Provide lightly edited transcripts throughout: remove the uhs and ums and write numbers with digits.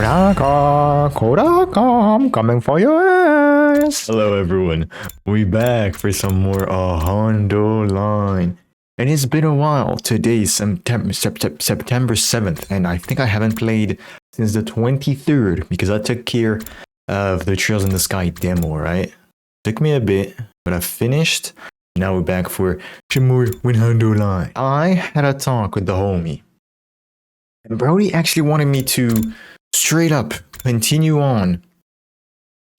Kodaka, I'm coming for your ass. Hello everyone, we back for some more hundredline. And it's been a while. Today is September 7th, and I think I haven't played since the 23rd because I took care of the Trails in the Sky demo, right? Took me a bit, but I finished. Now we're back for some more with hundredline. I had a talk with the homie, and Brody actually wanted me to straight up continue on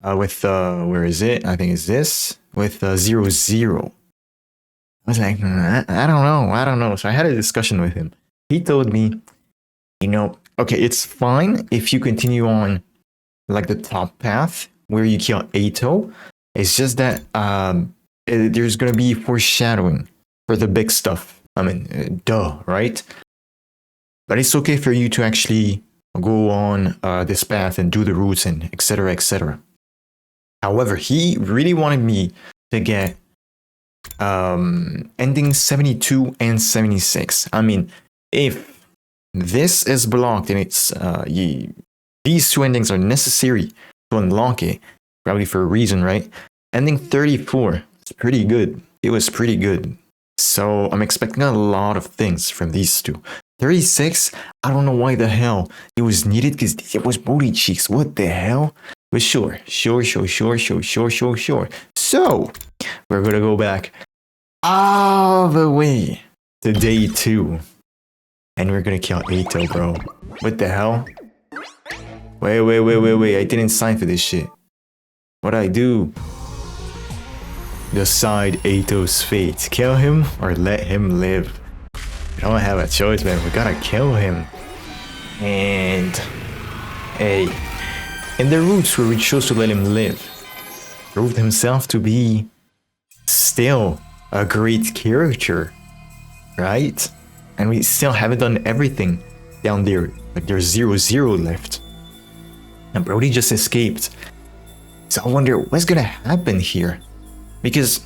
with where is it? I think it's this with 0-0. I was like, I don't know. So I had a discussion with him. He told me, okay, it's fine if you continue on like the top path where you kill Ato. It's just that there's gonna be foreshadowing for the big stuff. I mean, duh, right? But it's okay for you to actually go on this path and do the routes and etc. etc. However, he really wanted me to get ending 72 and 76. I mean, if this is blocked and it's these two endings are necessary to unlock it, probably for a reason, right? Ending 34, it's pretty good. It was pretty good. So I'm expecting a lot of things from these two. 36, I don't know why the hell it was needed because it was booty cheeks. What the hell? But sure. So we're gonna go back all the way to day 2. And we're gonna kill Ato, bro. What the hell? Wait. I didn't sign for this shit. What'd I do? Decide Ato's fate. Kill him or let him live. We don't have a choice, man. We gotta kill him. And hey, in the routes where we chose to let him live, proved himself to be still a great character, right? And we still haven't done everything down there. Like there's 0-0 left. And Brody just escaped. So I wonder what's gonna happen here. Because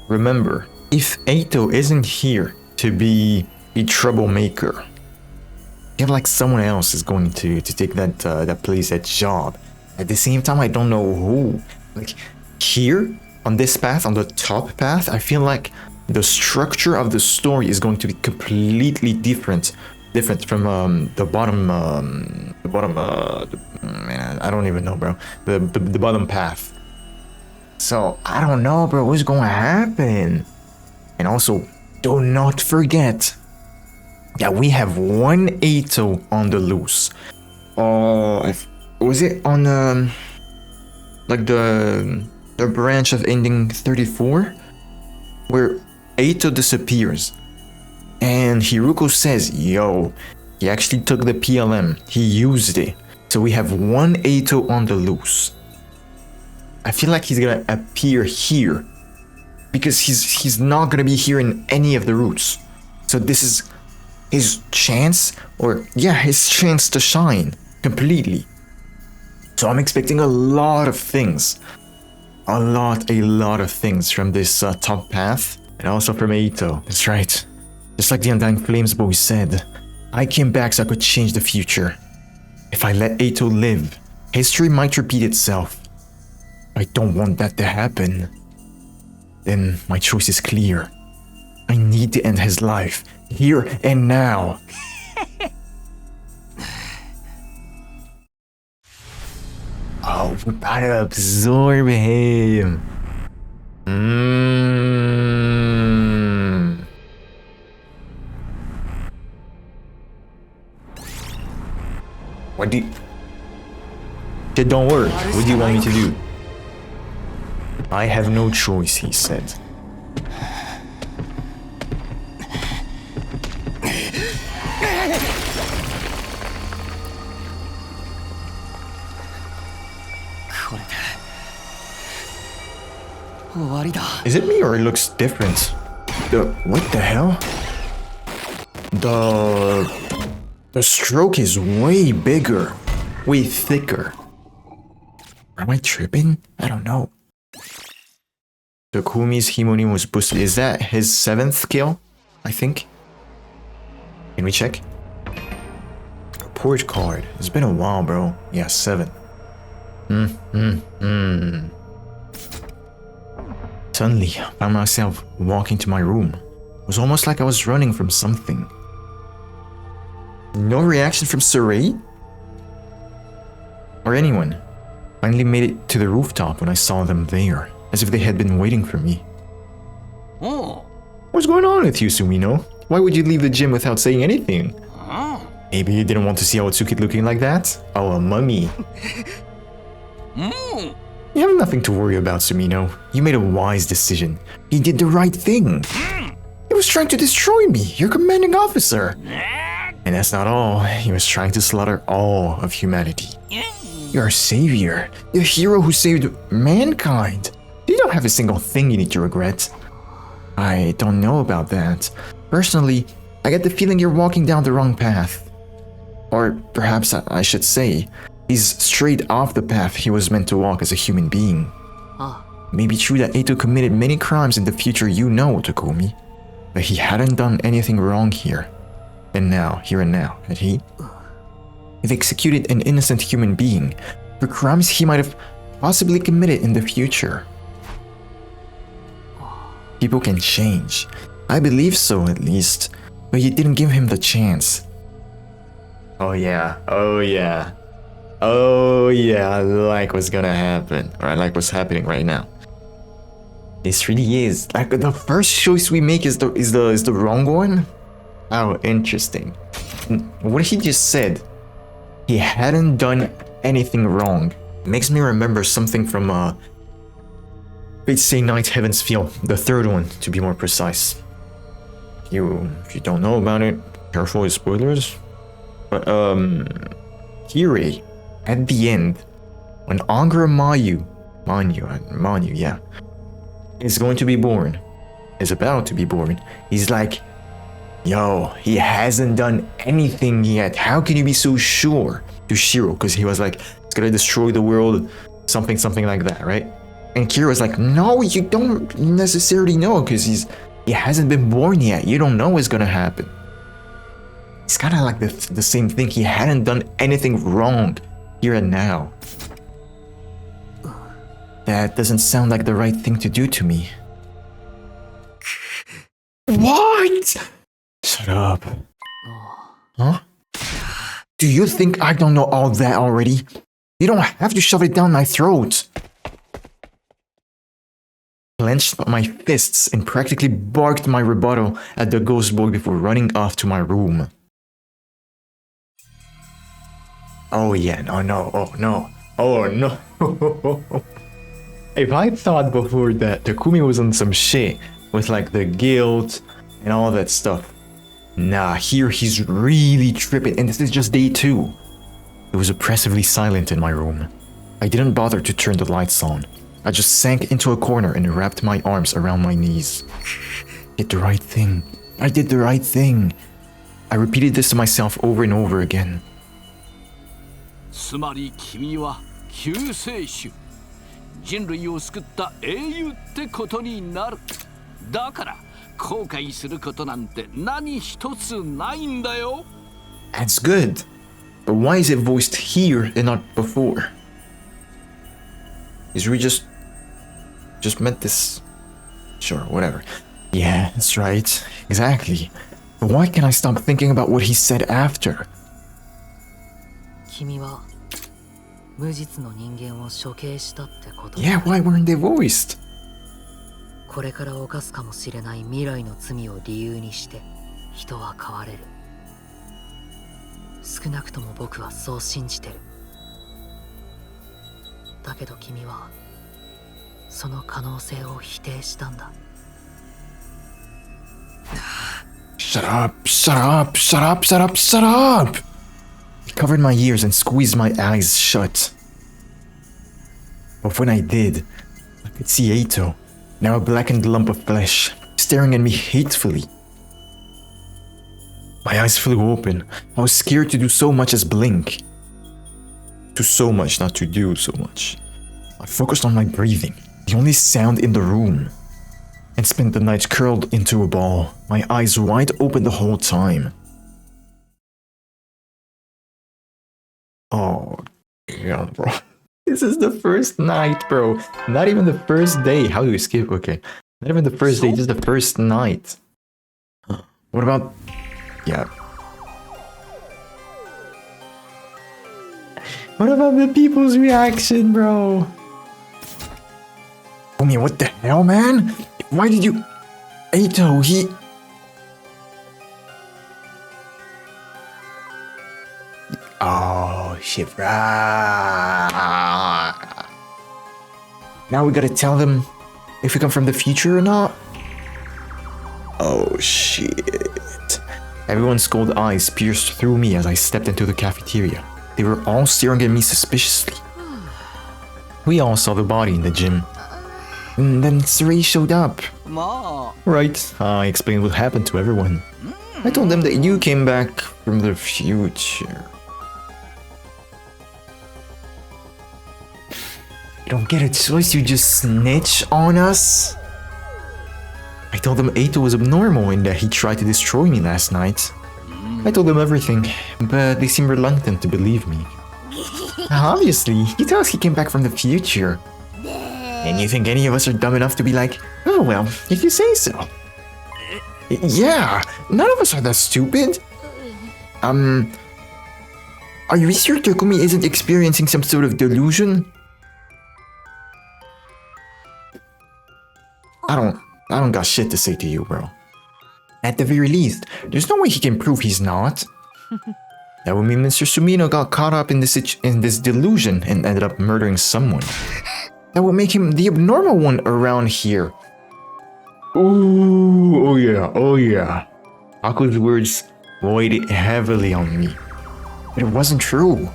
remember, if Ato isn't here to be a troublemaker, I feel like someone else is going to take that place, that job. At the same time, I don't know who. Like here on this path, on the top path, I feel like the structure of the story is going to be completely different from the bottom. Man, I don't even know, bro. The bottom path. So I don't know, bro. What's going to happen? And also, do not forget that we have one Ato on the loose. Was it on like the branch of ending 34 where Ato disappears and Hiruko says, yo, he actually took the PLM, he used it. So we have one Ato on the loose. I feel like he's gonna appear here because he's not gonna be here in any of the routes. So this is his chance, his chance to shine completely. So I'm expecting a lot of things. A lot of things from this top path and also from Ato. That's right. Just like the Undying Flames boy said, I came back so I could change the future. If I let Ato live, history might repeat itself. I don't want that to happen. Then my choice is clear. I need to end his life, here and now. Oh, we're about to absorb him. What do you... It don't work. What do you want me to do? I have no choice, he said. Is it me or it looks different? What the hell? The stroke is way bigger, way thicker. Am I tripping? I don't know. The Kumi's Himoni was boosted. Is that his 7th kill? I think. Can we check? report card. It's been a while, bro. Yeah, 7. Suddenly, I found myself walking to my room. It was almost like I was running from something. No reaction from Saray? Or anyone. Finally made it to the rooftop when I saw them there, as if they had been waiting for me. Oh. What's going on with you, Sumino? Why would you leave the gym without saying anything? Maybe you didn't want to see Otsuki looking like that? Oh, a mummy. You have nothing to worry about, Sumino. You made a wise decision. You did the right thing. He was trying to destroy me, your commanding officer. And that's not all. He was trying to slaughter all of humanity. You're a savior. The hero who saved mankind. You don't have a single thing you need to regret. I don't know about that. Personally, I get the feeling you're walking down the wrong path. Or perhaps I should say, he's straight off the path he was meant to walk as a human being. Maybe true that Eito committed many crimes in the future you know, Takumi. But he hadn't done anything wrong here. And now, here and now, had he? He executed an innocent human being for crimes he might have possibly committed in the future. People can change. I believe so, at least. But you didn't give him the chance. Oh yeah, oh yeah. Oh yeah, I like what's gonna happen. Or I like what's happening right now. This really is. Like, the first choice we make is the wrong one? Oh, interesting. What he just said, he hadn't done anything wrong. Makes me remember something from Fate Stay Night Heaven's Feel, the third one, to be more precise. If you don't know about it, careful with spoilers. But Kirei, at the end, when Angra Manyu, yeah, is going to be born, is about to be born, he's like, yo, he hasn't done anything yet. How can you be so sure? To Shiro, because he was like, it's gonna destroy the world, something like that, right? And Kira was like, no, you don't necessarily know, because he hasn't been born yet. You don't know what's gonna happen. It's kind of like the same thing. He hadn't done anything wrong here and now. That doesn't sound like the right thing to do to me. What? Shut up. Huh? Do you think I don't know all that already? You don't have to shove it down my throat. Clenched my fists and practically barked my rebuttal at the ghost boy before running off to my room. Oh yeah, oh no. If I thought before that Takumi was on some shit with like the guilt and all that stuff, nah, here he's really tripping, and this is just day 2. It was oppressively silent in my room. I didn't bother to turn the lights on. I just sank into a corner and wrapped my arms around my knees. Did the right thing. I did the right thing. I repeated this to myself over and over again. つまり君は救世主、人類を救った英雄ってことになる。だから後悔することなんて何一つないんだよ。That's good. But why is it voiced here and not before? Is we just meant this? Sure, whatever. Yeah, that's right. Exactly. But why can't I stop thinking about what he said after? 君は無実の人間を処刑したってこと。 Yeah, why weren't they voiced? これから犯すかもしれない未来の罪を理由にして人は変われる。少なくとも僕はそう信じてる。だけど君はその可能性を否定したんだ。Shut up, shut up, shut up, shut up, shut up! I covered my ears and squeezed my eyes shut. But when I did, I could see Eito, now a blackened lump of flesh, staring at me hatefully. My eyes flew open. I was scared to do so much as blink. To so much, not to do so much. I focused on my breathing, the only sound in the room, and spent the night curled into a ball, my eyes wide open the whole time. Oh, damn, bro. This is the first night, bro. Not even the first day. How do we skip? Okay. Not even the first day, just the first night. What about... Yeah. What about the people's reaction, bro? I mean, what the hell, man? Why did you... Eito, he... Oh, shit. Now we gotta tell them if we come from the future or not? Oh, shit. Everyone's cold eyes pierced through me as I stepped into the cafeteria. They were all staring at me suspiciously. We all saw the body in the gym. And then Sarai showed up. Right, I explained what happened to everyone. I told them that you came back from the future. You don't get a choice, you just snitch on us? I told them Eito was abnormal and that he tried to destroy me last night. I told them everything, but they seemed reluctant to believe me. Obviously, he tells he came back from the future. And you think any of us are dumb enough to be like, oh well, if you say so. Yeah, none of us are that stupid. Are you sure Takumi isn't experiencing some sort of delusion? I don't got shit to say to you, bro. At the very least, there's no way he can prove he's not. That would mean Mr. Sumino got caught up in this delusion and ended up murdering someone. That would make him the abnormal one around here. Ooh, oh yeah. Aku's words weighed heavily on me. But it wasn't true.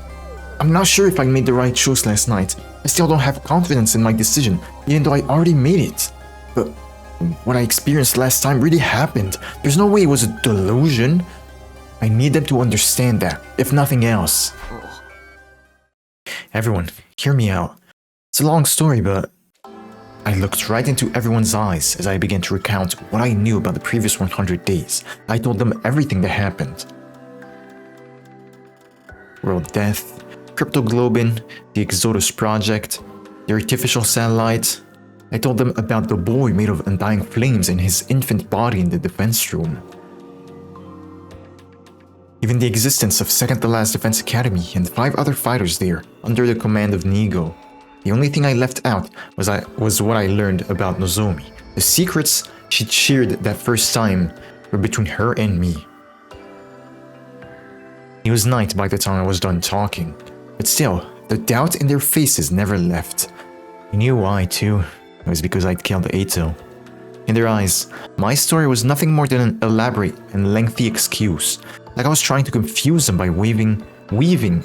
I'm not sure if I made the right choice last night. I still don't have confidence in my decision, even though I already made it. But what I experienced last time really happened. There's no way it was a delusion. I need them to understand that, if nothing else. Everyone, hear me out. It's a long story, but I looked right into everyone's eyes as I began to recount what I knew about the previous 100 days. I told them everything that happened. World Death, Cryptoglobin, the Exodus Project, the artificial satellite. I told them about the boy made of undying flames and his infant body in the defense room. Even the existence of Second to Last Defense Academy and 5 other fighters there, under the command of Nigo. The only thing I left out was what I learned about Nozomi. The secrets she shared that first time were between her and me. It was night by the time I was done talking, but still, the doubt in their faces never left. I knew why too. It was because I'd killed Eito. In their eyes, my story was nothing more than an elaborate and lengthy excuse, like I was trying to confuse them by weaving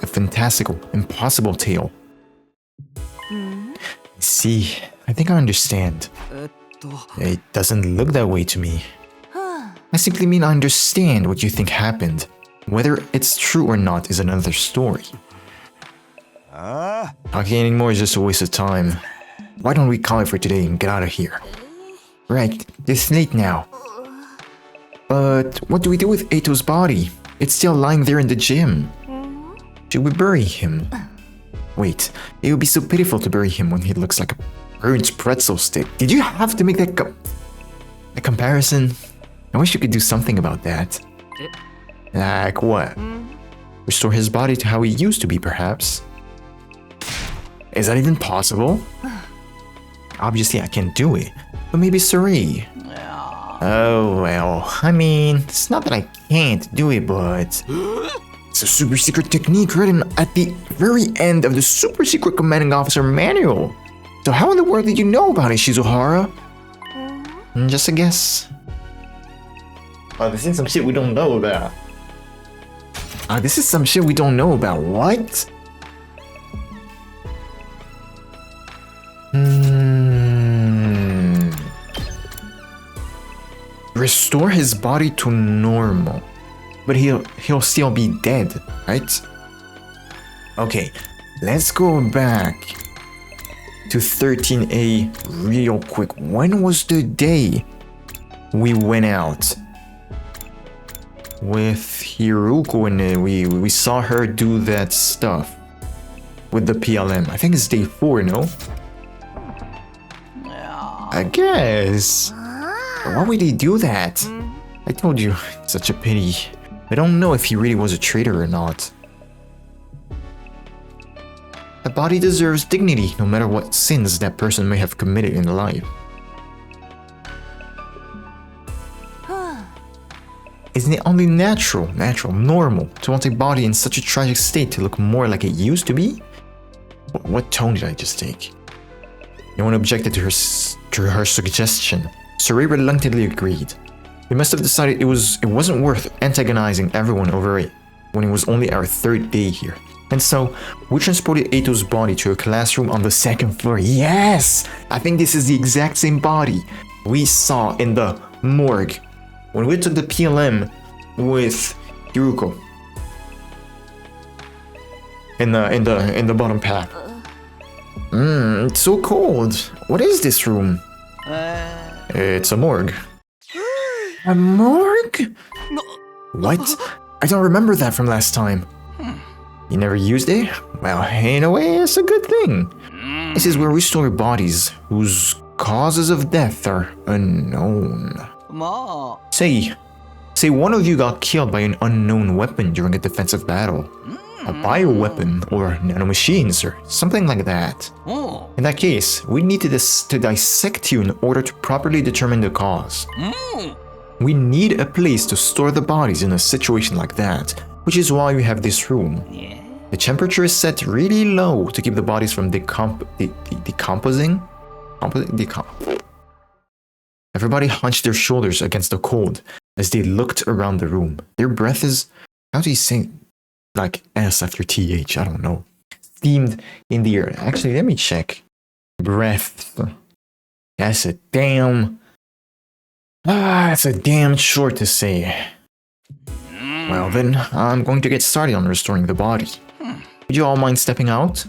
a fantastical, impossible tale. See, I think I understand. It doesn't look that way to me. I simply mean I understand what you think happened. Whether it's true or not is another story. Talking anymore is just a waste of time. Why don't we call it for today and get out of here? Right, it's late now. But what do we do with Eito's body? It's still lying there in the gym. Should we bury him? Wait, it would be so pitiful to bury him when he looks like a burnt pretzel stick. Did you have to make that a comparison? I wish you could do something about that. Like what? Restore his body to how he used to be, perhaps? Is that even possible? Obviously I can't do it, but maybe Sarai. Oh well, I mean, it's not that I can't do it, but... It's a super secret technique written at the very end of the super secret commanding officer manual. So how in the world did you know about it, Shizuhara? Just a guess. Oh, this is some shit we don't know about. This is some shit we don't know about. What? Restore his body to normal. But he'll still be dead, right? Okay, let's go back to 13A real quick. When was the day we went out with Hiruko and we saw her do that stuff? with the PLM? I think it's day 4, no? I guess. Why would he do that? I told you, such a pity. I don't know if he really was a traitor or not. A body deserves dignity, no matter what sins that person may have committed in life. Isn't it only natural, normal, to want a body in such a tragic state to look more like it used to be? What tone did I just take? No one objected to her suggestion. Saray reluctantly agreed. We must have decided it wasn't worth antagonizing everyone over it when it was only our 3rd day here. And so, we transported Eito's body to a classroom on the 2nd floor. Yes! I think this is the exact same body we saw in the morgue when we took the PLM with Hiruko. In the bottom path. It's so cold. What is this room? It's a morgue. A morgue? What? I don't remember that from last time. You never used it? Well, in a way, it's a good thing. This is where we store bodies whose causes of death are unknown. Say one of you got killed by an unknown weapon during a defensive battle. A bioweapon or nanomachines or something like that. In that case, we need to dissect you in order to properly determine the cause. We need a place to store the bodies in a situation like that, which is why we have this room. The temperature is set really low to keep the bodies from decomposing. Everybody hunched their shoulders against the cold as they looked around the room. Their breath is, how do you say, like S after TH, I don't know. Steamed in the air. Actually, let me check. Breath. That's a damn short to say. Well then, I'm going to get started on restoring the body. Would you all mind stepping out?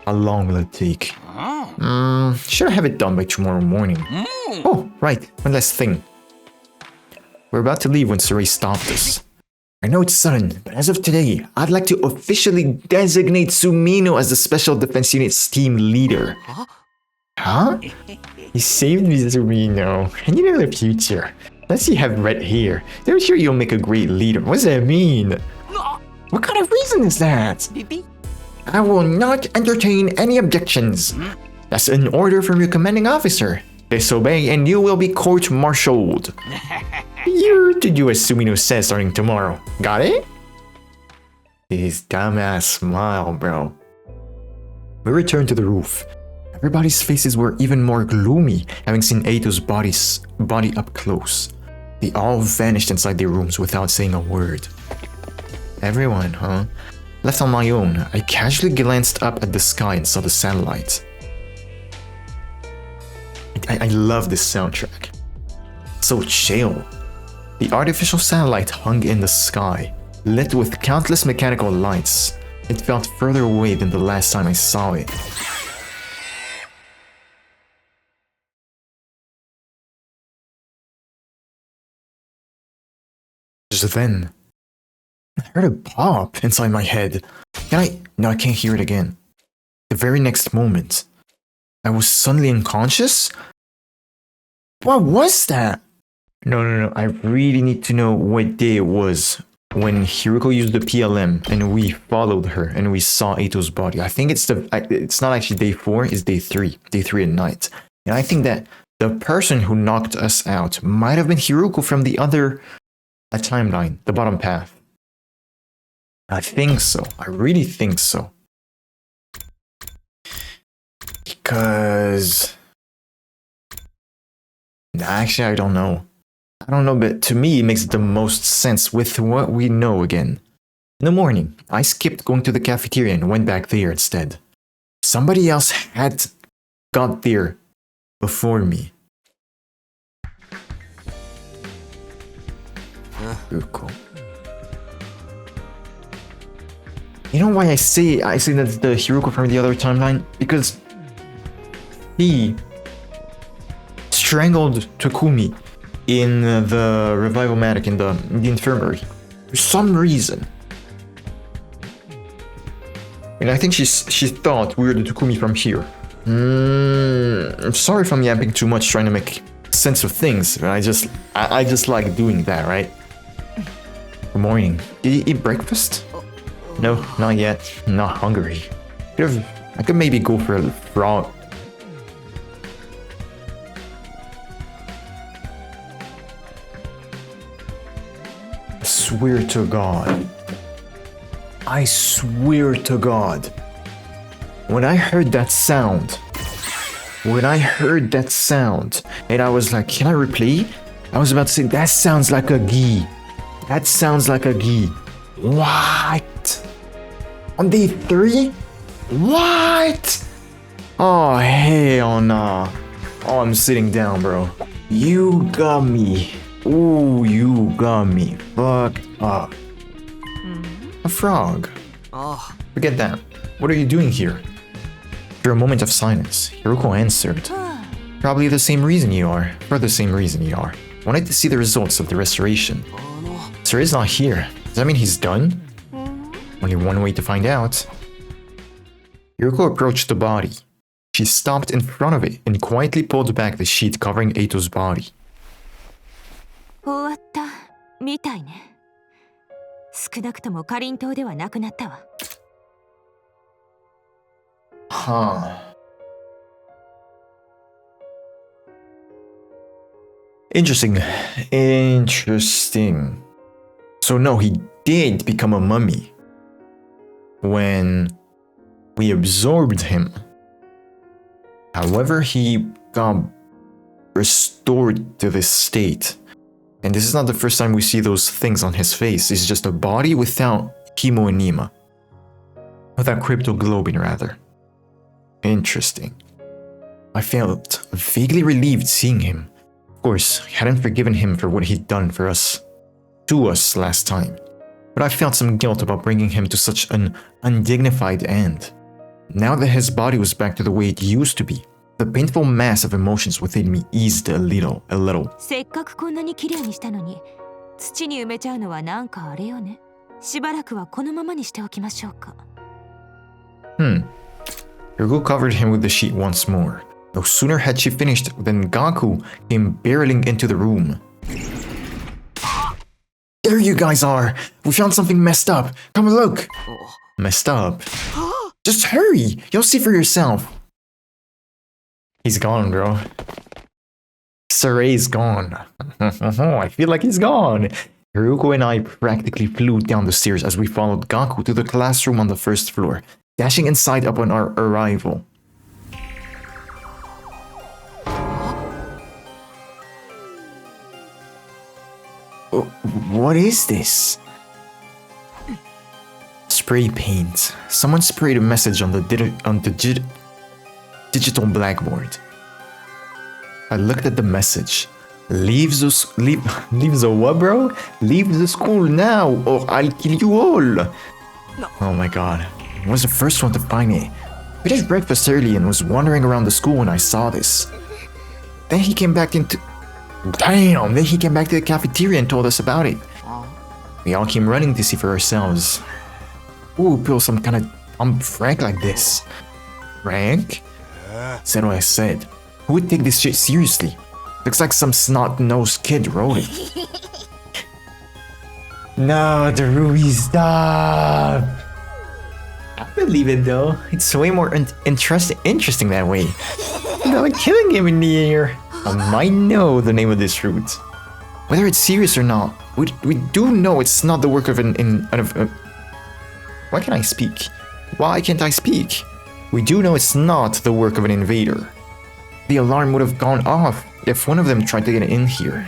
How long will it take? Should I have it done by tomorrow morning? Oh, right, one last thing. We're about to leave when Saray stopped us. I know it's sudden, but as of today, I'd like to officially designate Sumino as the Special Defense Unit's team leader. Huh? You saved me, Sumino, and you know the future. Unless you have red hair, they're sure you'll make a great leader. What does that mean? What kind of reason is that? I will not entertain any objections. That's an order from your commanding officer. Disobey and you will be court-martialed. You're to do as Sumino says starting tomorrow. Got it? His dumbass smile, bro. We returned to the roof. Everybody's faces were even more gloomy, having seen Eito's body up close. They all vanished inside their rooms without saying a word. Everyone, huh? Left on my own, I casually glanced up at the sky and saw the satellites. I love this soundtrack. So chill. The artificial satellite hung in the sky, lit with countless mechanical lights. It felt further away than the last time I saw it. Just then, I heard a pop inside my head. No, I can't hear it again. The very next moment, I was suddenly unconscious? What was that? No, I really need to know what day it was when Hiruko used the PLM and we followed her and we saw Eito's body. I think it's not actually day 4, it's day 3. Day 3 at night. And I think that the person who knocked us out might have been Hiruko from the other timeline, the bottom path. I think so. I really think so. Because... Actually, I don't know. But to me, it makes the most sense with what we know again. In the morning, I skipped going to the cafeteria and went back there instead. Somebody else had got there before me. Cool. You know why I say that's the Hiruko from the other timeline? Because he strangled Takumi in the revival-matic in the infirmary. For some reason. And I think she thought we were the Takumi from here. I'm sorry if I'm yapping too much trying to make sense of things, but I just like doing that, right? Good morning. Did you eat breakfast? No, not yet. I'm not hungry. I could maybe go for a frog. I swear to God. I swear to God. When I heard that sound, and I was like, can I replay? I was about to say, that sounds like a gi. That sounds like a gi. What? On day 3? What? Oh, hell nah. Oh, I'm sitting down, bro. You got me. Ooh, you got me fucked up. A frog. Oh. Forget that. What are you doing here? After a moment of silence, Hiruko answered. Probably the same reason you are. For the same reason you are. Wanted to see the results of the restoration. Sir is not here. Does that mean he's done? Only one way to find out. Hiruko approached the body. She stopped in front of it and quietly pulled back the sheet covering Eito's body. 終わったみたいね。少なくともかりんとうではなくなったわ。Huh. Interesting. So no, he did become a mummy when we absorbed him. However, he got restored to this state. And this is not the first time we see those things on his face. It's just a body without hemoenema. Without cryptoglobin, rather. Interesting. I felt vaguely relieved seeing him. Of course, I hadn't forgiven him for what he'd done for us. To us last time. But I felt some guilt about bringing him to such an undignified end. Now that his body was back to the way it used to be, the painful mass of emotions within me eased a little. せっかくこんなに綺麗にしたのに、土に埋めちゃうのはなんかあれよね。しばらくはこのままにしておきましょうか。Hiruko covered him with the sheet once more. No sooner had she finished than Gaku came barreling into the room. There you guys are! We found something messed up. Come look! Messed up? Just hurry! You'll see for yourself. He's gone, bro. Saray's gone. I feel like he's gone. Hiruko and I practically flew down the stairs as we followed Gaku to the classroom on the first floor, dashing inside upon our arrival. What is this? Spray paint. Someone sprayed a message on the digital blackboard. I looked at the message. Leave the what, bro? Leave the school now, or I'll kill you all. No. Oh my god. I was the first one to find it. We did breakfast early and was wandering around the school when I saw this. Then he came back into... Damn! Then he came back to the cafeteria and told us about it. We all came running to see for ourselves. Ooh, Bill, some kind of... I'm Frank like this. Frank? Said what I said. Who would take this shit seriously? Looks like some snot-nosed kid wrote it. No, Darui, stop! I believe it though. It's way more interesting that way. Got a killing game in the air. I might know the name of this route. Whether it's serious or not, we do know it's not the work of why can't I speak? Why can't I speak? We do know it's not the work of an invader. The alarm would have gone off if one of them tried to get in here.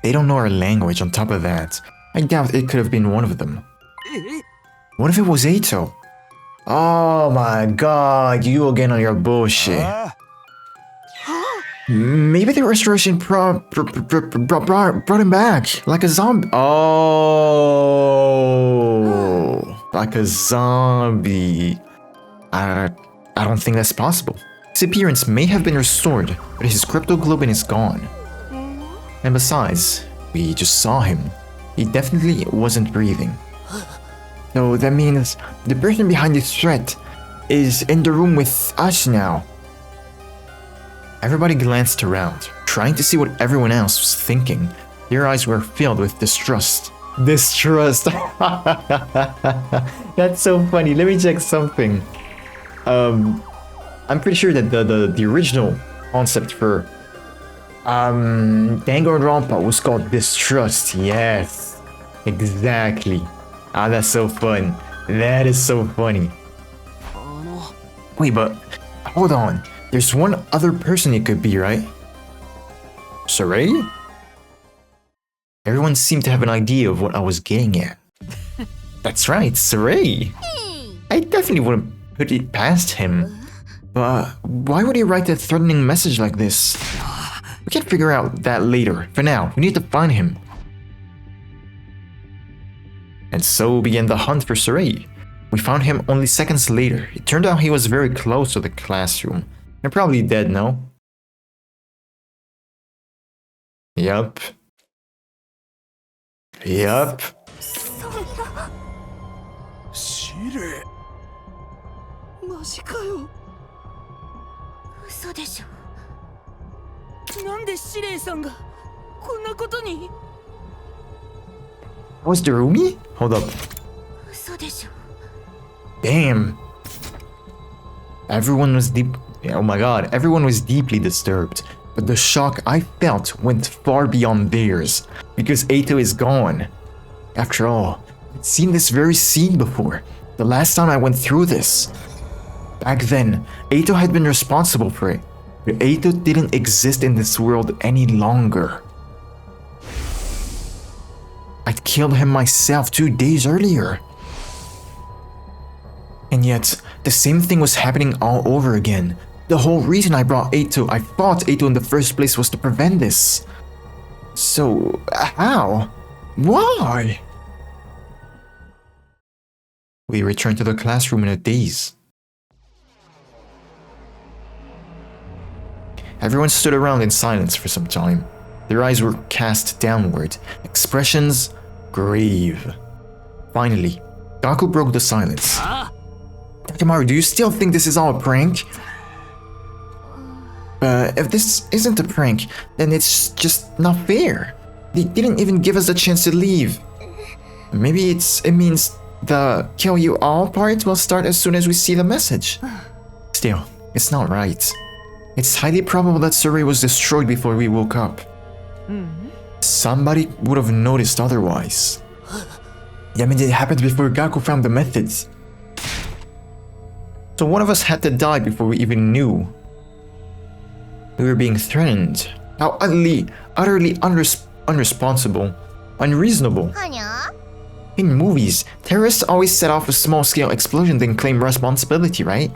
They don't know our language on top of that. I doubt it could have been one of them. What if it was Eito? Oh my god, you again on your bullshit. Maybe the restoration brought him back, like a zombie. Oh, like a zombie. I don't think that's possible. His appearance may have been restored, but his cryptoglobin is gone. And besides, we just saw him. He definitely wasn't breathing. So that means the person behind this threat is in the room with us now. Everybody glanced around, trying to see what everyone else was thinking. Their eyes were filled with distrust. Distrust. That's so funny. Let me check something. I'm pretty sure that the original concept for Danganronpa was called distrust. Yes, exactly. Ah, that's so fun. That is so funny. Wait, but hold on. There's one other person it could be, right? Sarai? Everyone seemed to have an idea of what I was getting at. That's right, Sarai. I definitely wouldn't put it past him. But why would he write a threatening message like this? We can figure out that later. For now, we need to find him. And so began the hunt for Sarai. We found him only seconds later. It turned out he was very close to the classroom. And probably dead now. Yup. Yup. マジかよ。嘘でしょ。なんでシレイさんがこんなことに。 Was Darumi? Hold up. 嘘でしょ。 Damn. Everyone was deep. Oh my god, everyone was deeply disturbed. But the shock I felt went far beyond theirs, because Eito is gone. After all, I'd seen this very scene before, the last time I went through this. Back then, Eito had been responsible for it, but Eito didn't exist in this world any longer. I'd killed him myself 2 days earlier. And yet, the same thing was happening all over again. The whole reason I fought Eito in the first place was to prevent this. So, how? Why? We returned to the classroom in a daze. Everyone stood around in silence for some time. Their eyes were cast downward, expressions grave. Finally, Gaku broke the silence. Takemaru, do you still think this is all a prank? If this isn't a prank, then it's just not fair. They didn't even give us a chance to leave. Maybe it means the kill you all part will start as soon as we see the message. Still, it's not right. It's highly probable that Sarai was destroyed before we woke up. Somebody would have noticed otherwise. I mean, it happened before Gaku found the methods. So one of us had to die before we even knew. We were being threatened. How utterly unresponsible, unreasonable. In movies, terrorists always set off a small-scale explosion then claim responsibility, right?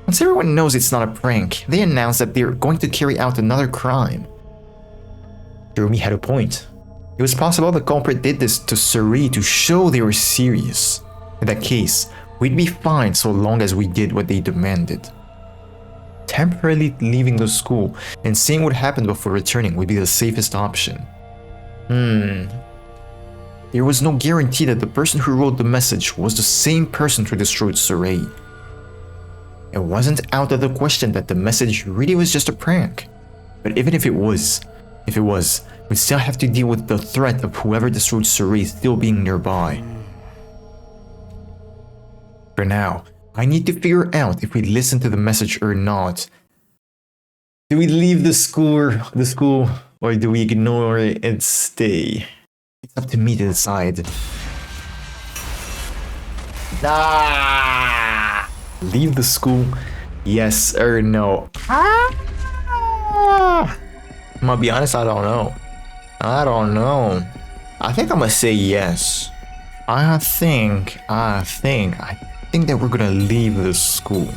Once everyone knows it's not a prank, they announce that they're going to carry out another crime. Jeremy had a point. It was possible the culprit did this to Sarai to show they were serious. In that case, we'd be fine so long as we did what they demanded. Temporarily leaving the school and seeing what happened before returning would be the safest option. There was no guarantee that the person who wrote the message was the same person who destroyed Sarai. It wasn't out of the question that the message really was just a prank. But even if it was, we'd still have to deal with the threat of whoever destroyed Sarai still being nearby. For now, I need to figure out if we listen to the message or not. Do we leave the school, or do we ignore it and stay? It's up to me to decide. Leave the school, yes or no? I'm gonna be honest, I don't know. I think I'm gonna say yes. I think that we're gonna leave the school.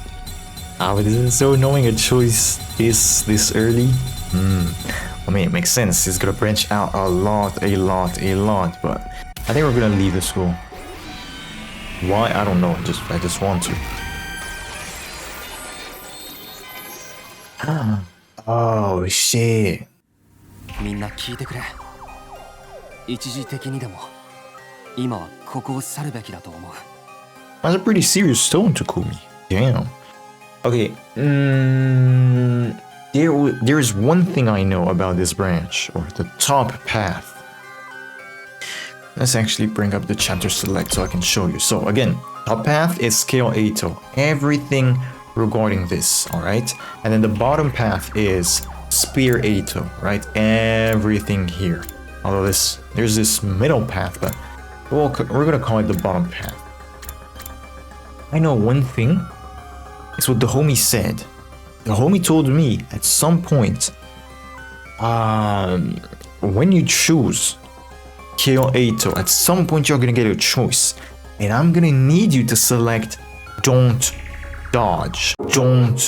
So knowing a choice this early, I mean, it makes sense. It's gonna branch out a lot, but I think we're gonna leave the school. Why? I don't know. I just want to. Oh shit. みんな聞いてくれ。一時的にでも今はここを去るべきだと思う。That's a pretty serious tone, Takumi. Damn. Okay. There's one thing I know about this branch, or the top path. Let's actually bring up the chapter select so I can show you. So again, top path is scale Eito. Everything regarding this, alright? And then the bottom path is spear Eito, right? Everything here. Although there's this middle path, but we're gonna call it the bottom path. I know one thing. It's what the homie said. The homie told me at some point, when you choose Kale Eito, at some point you're gonna get a choice. And I'm gonna need you to select don't dodge. Don't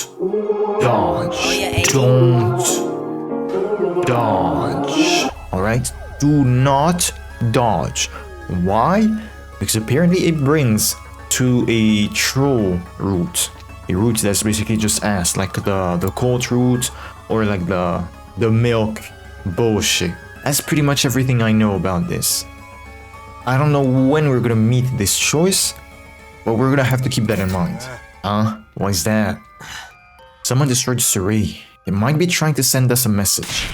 dodge. Don't dodge. Alright? Do not dodge. Why? Because apparently it brings to a troll route. A route that's basically just ass, like the cold route or like the milk bullshit. That's pretty much everything I know about this. I don't know when we're gonna meet this choice, but we're gonna have to keep that in mind. Huh? Why is that? Someone destroyed Surrey. They might be trying to send us a message.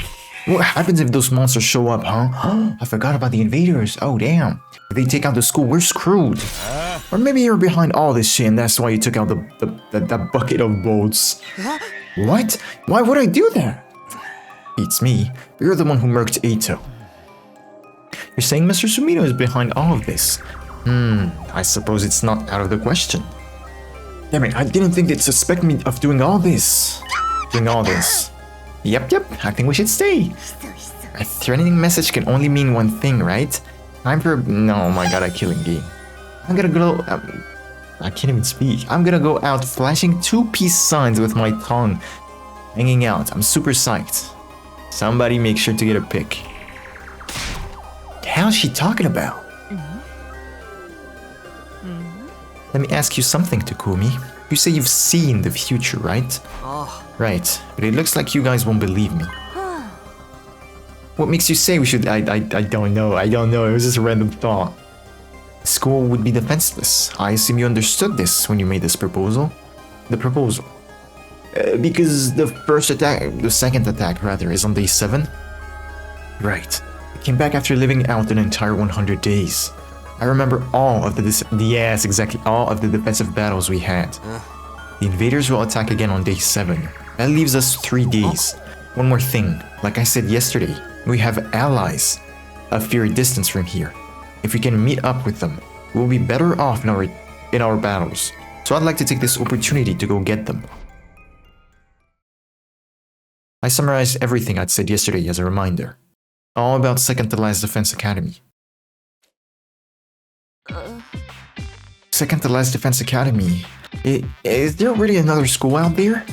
What happens if those monsters show up, huh? I forgot about the invaders. Oh, damn. If they take out the school, we're screwed. Or maybe you're behind all this shit and that's why you took out that bucket of bolts. What? Why would I do that? It's me. You're the one who murked Eito. You're saying Mr. Sumino is behind all of this? I suppose it's not out of the question. Damn it, I didn't think they'd suspect me of doing all this. Yep, I think we should stay. A threatening message can only mean one thing, right? Time for... No, oh my god, a killing game. I'm gonna go... I can't even speak. I'm gonna go out flashing 2 peace signs with my tongue hanging out. I'm super psyched. Somebody make sure to get a pic. What the hell is she talking about? Let me ask you something, Takumi. You say you've seen the future, right? Right, but it looks like you guys won't believe me. What makes you say we should... I don't know, it was just a random thought. School would be defenseless. I assume you understood this when you made this proposal. The proposal. Because the second attack rather, is on day 7? Right. I came back after living out an entire 100 days. I remember all of all of the defensive battles we had. The invaders will attack again on day 7. That leaves us 3 days. One more thing, like I said yesterday, we have allies a fair distance from here. If we can meet up with them, we'll be better off in our battles. So I'd like to take this opportunity to go get them. I summarized everything I'd said yesterday as a reminder. All about Second to Last Defense Academy. Second to Last Defense Academy. Is there really another school out there?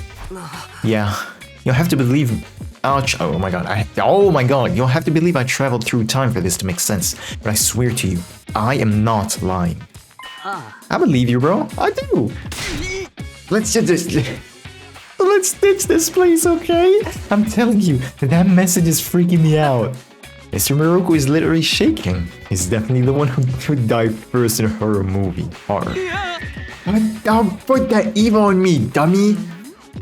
Yeah. You'll have to believe... Ouch. Oh my god. You'll have to believe I traveled through time for this to make sense. But I swear to you, I am not lying. I believe you, bro. I do. Let's ditch this place, okay? I'm telling you, that message is freaking me out. Mr. Miroku is literally shaking. He's definitely the one who died first in a horror movie. Horror. Don't put that evil on me, dummy!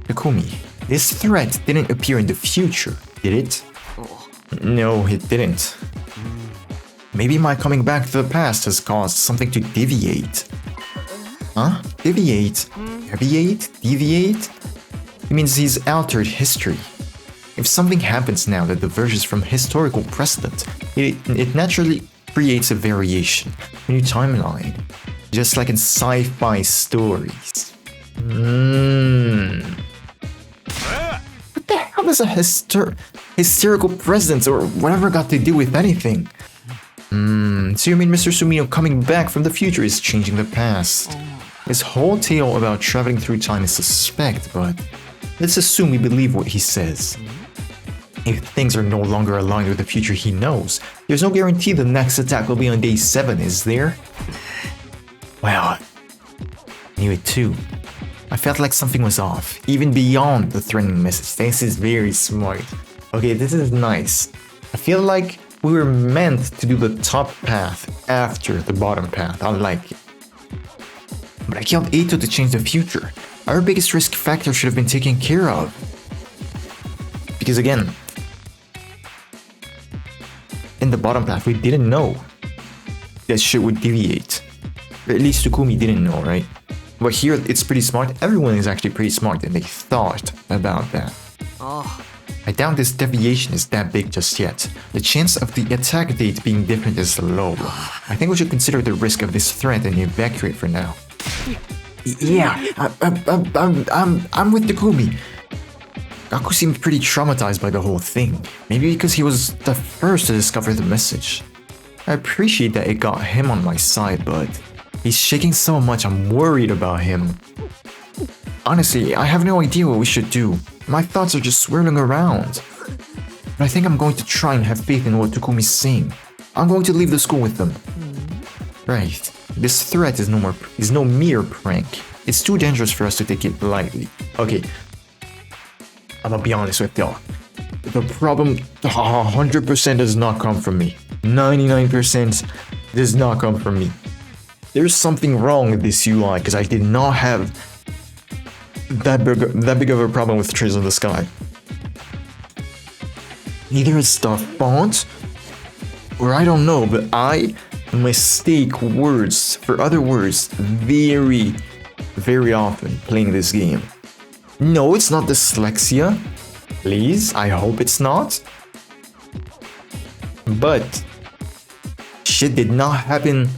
Takumi, this threat didn't appear in the future, did it? No, it didn't. Maybe my coming back to the past has caused something to deviate. Huh? Deviate? Deviate? It means he's altered history. If something happens now that diverges from historical precedent, it naturally creates a variation, a new timeline, just like in sci-fi stories. What the hell does a historical precedent or whatever got to do with anything? So you mean Mr. Sumino coming back from the future is changing the past? His whole tale about traveling through time is suspect, but let's assume we believe what he says. If things are no longer aligned with the future he knows, there's no guarantee the next attack will be on day 7, is there? Well, I knew it too. I felt like something was off, even beyond the threatening message. This is very smart. Okay, this is nice. I feel like we were meant to do the top path after the bottom path. I like it. but I killed Eito to change the future. Our biggest risk factor should have been taken care of. Because again, in the bottom path, we didn't know that shit would deviate. Or at least Takumi didn't know, right? But here, it's pretty smart. Everyone is actually pretty smart, and they thought about that. I doubt this deviation is that big just yet. The chance of the attack date being different is low. I think we should consider the risk of this threat and evacuate for now. Yeah, I'm with Takumi. Gaku seemed pretty traumatized by the whole thing. Maybe because he was the first to discover the message. I appreciate that it got him on my side, but he's shaking so much I'm worried about him. Honestly, I have no idea what we should do. My thoughts are just swirling around. But I think I'm going to try and have faith in what Takumi's saying. I'm going to leave the school with them. Right. This threat is no mere prank. It's too dangerous for us to take it lightly. Okay. I'm gonna be honest with y'all. The problem 100% does not come from me. 99% does not come from me. There's something wrong with this UI because I did not have that big of a problem with Trails in the Sky. Either it's the font, or I don't know, but I mistake words for other words very, very often playing this game. No, it's not dyslexia. Please, I hope it's not. But shit did not happen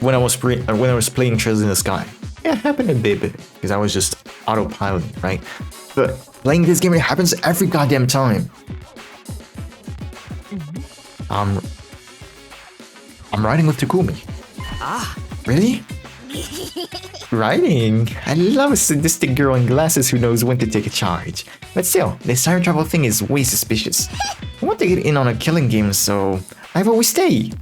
when I was playing Trails in the Sky. It happened a bit because I was just autopiloting, right? But playing this game, it happens every goddamn time. I'm riding with Takumi. Really? Riding? I love a sadistic girl in glasses who knows when to take a charge. But still, this time travel thing is way suspicious. I want to get in on a killing game, so I've always stayed.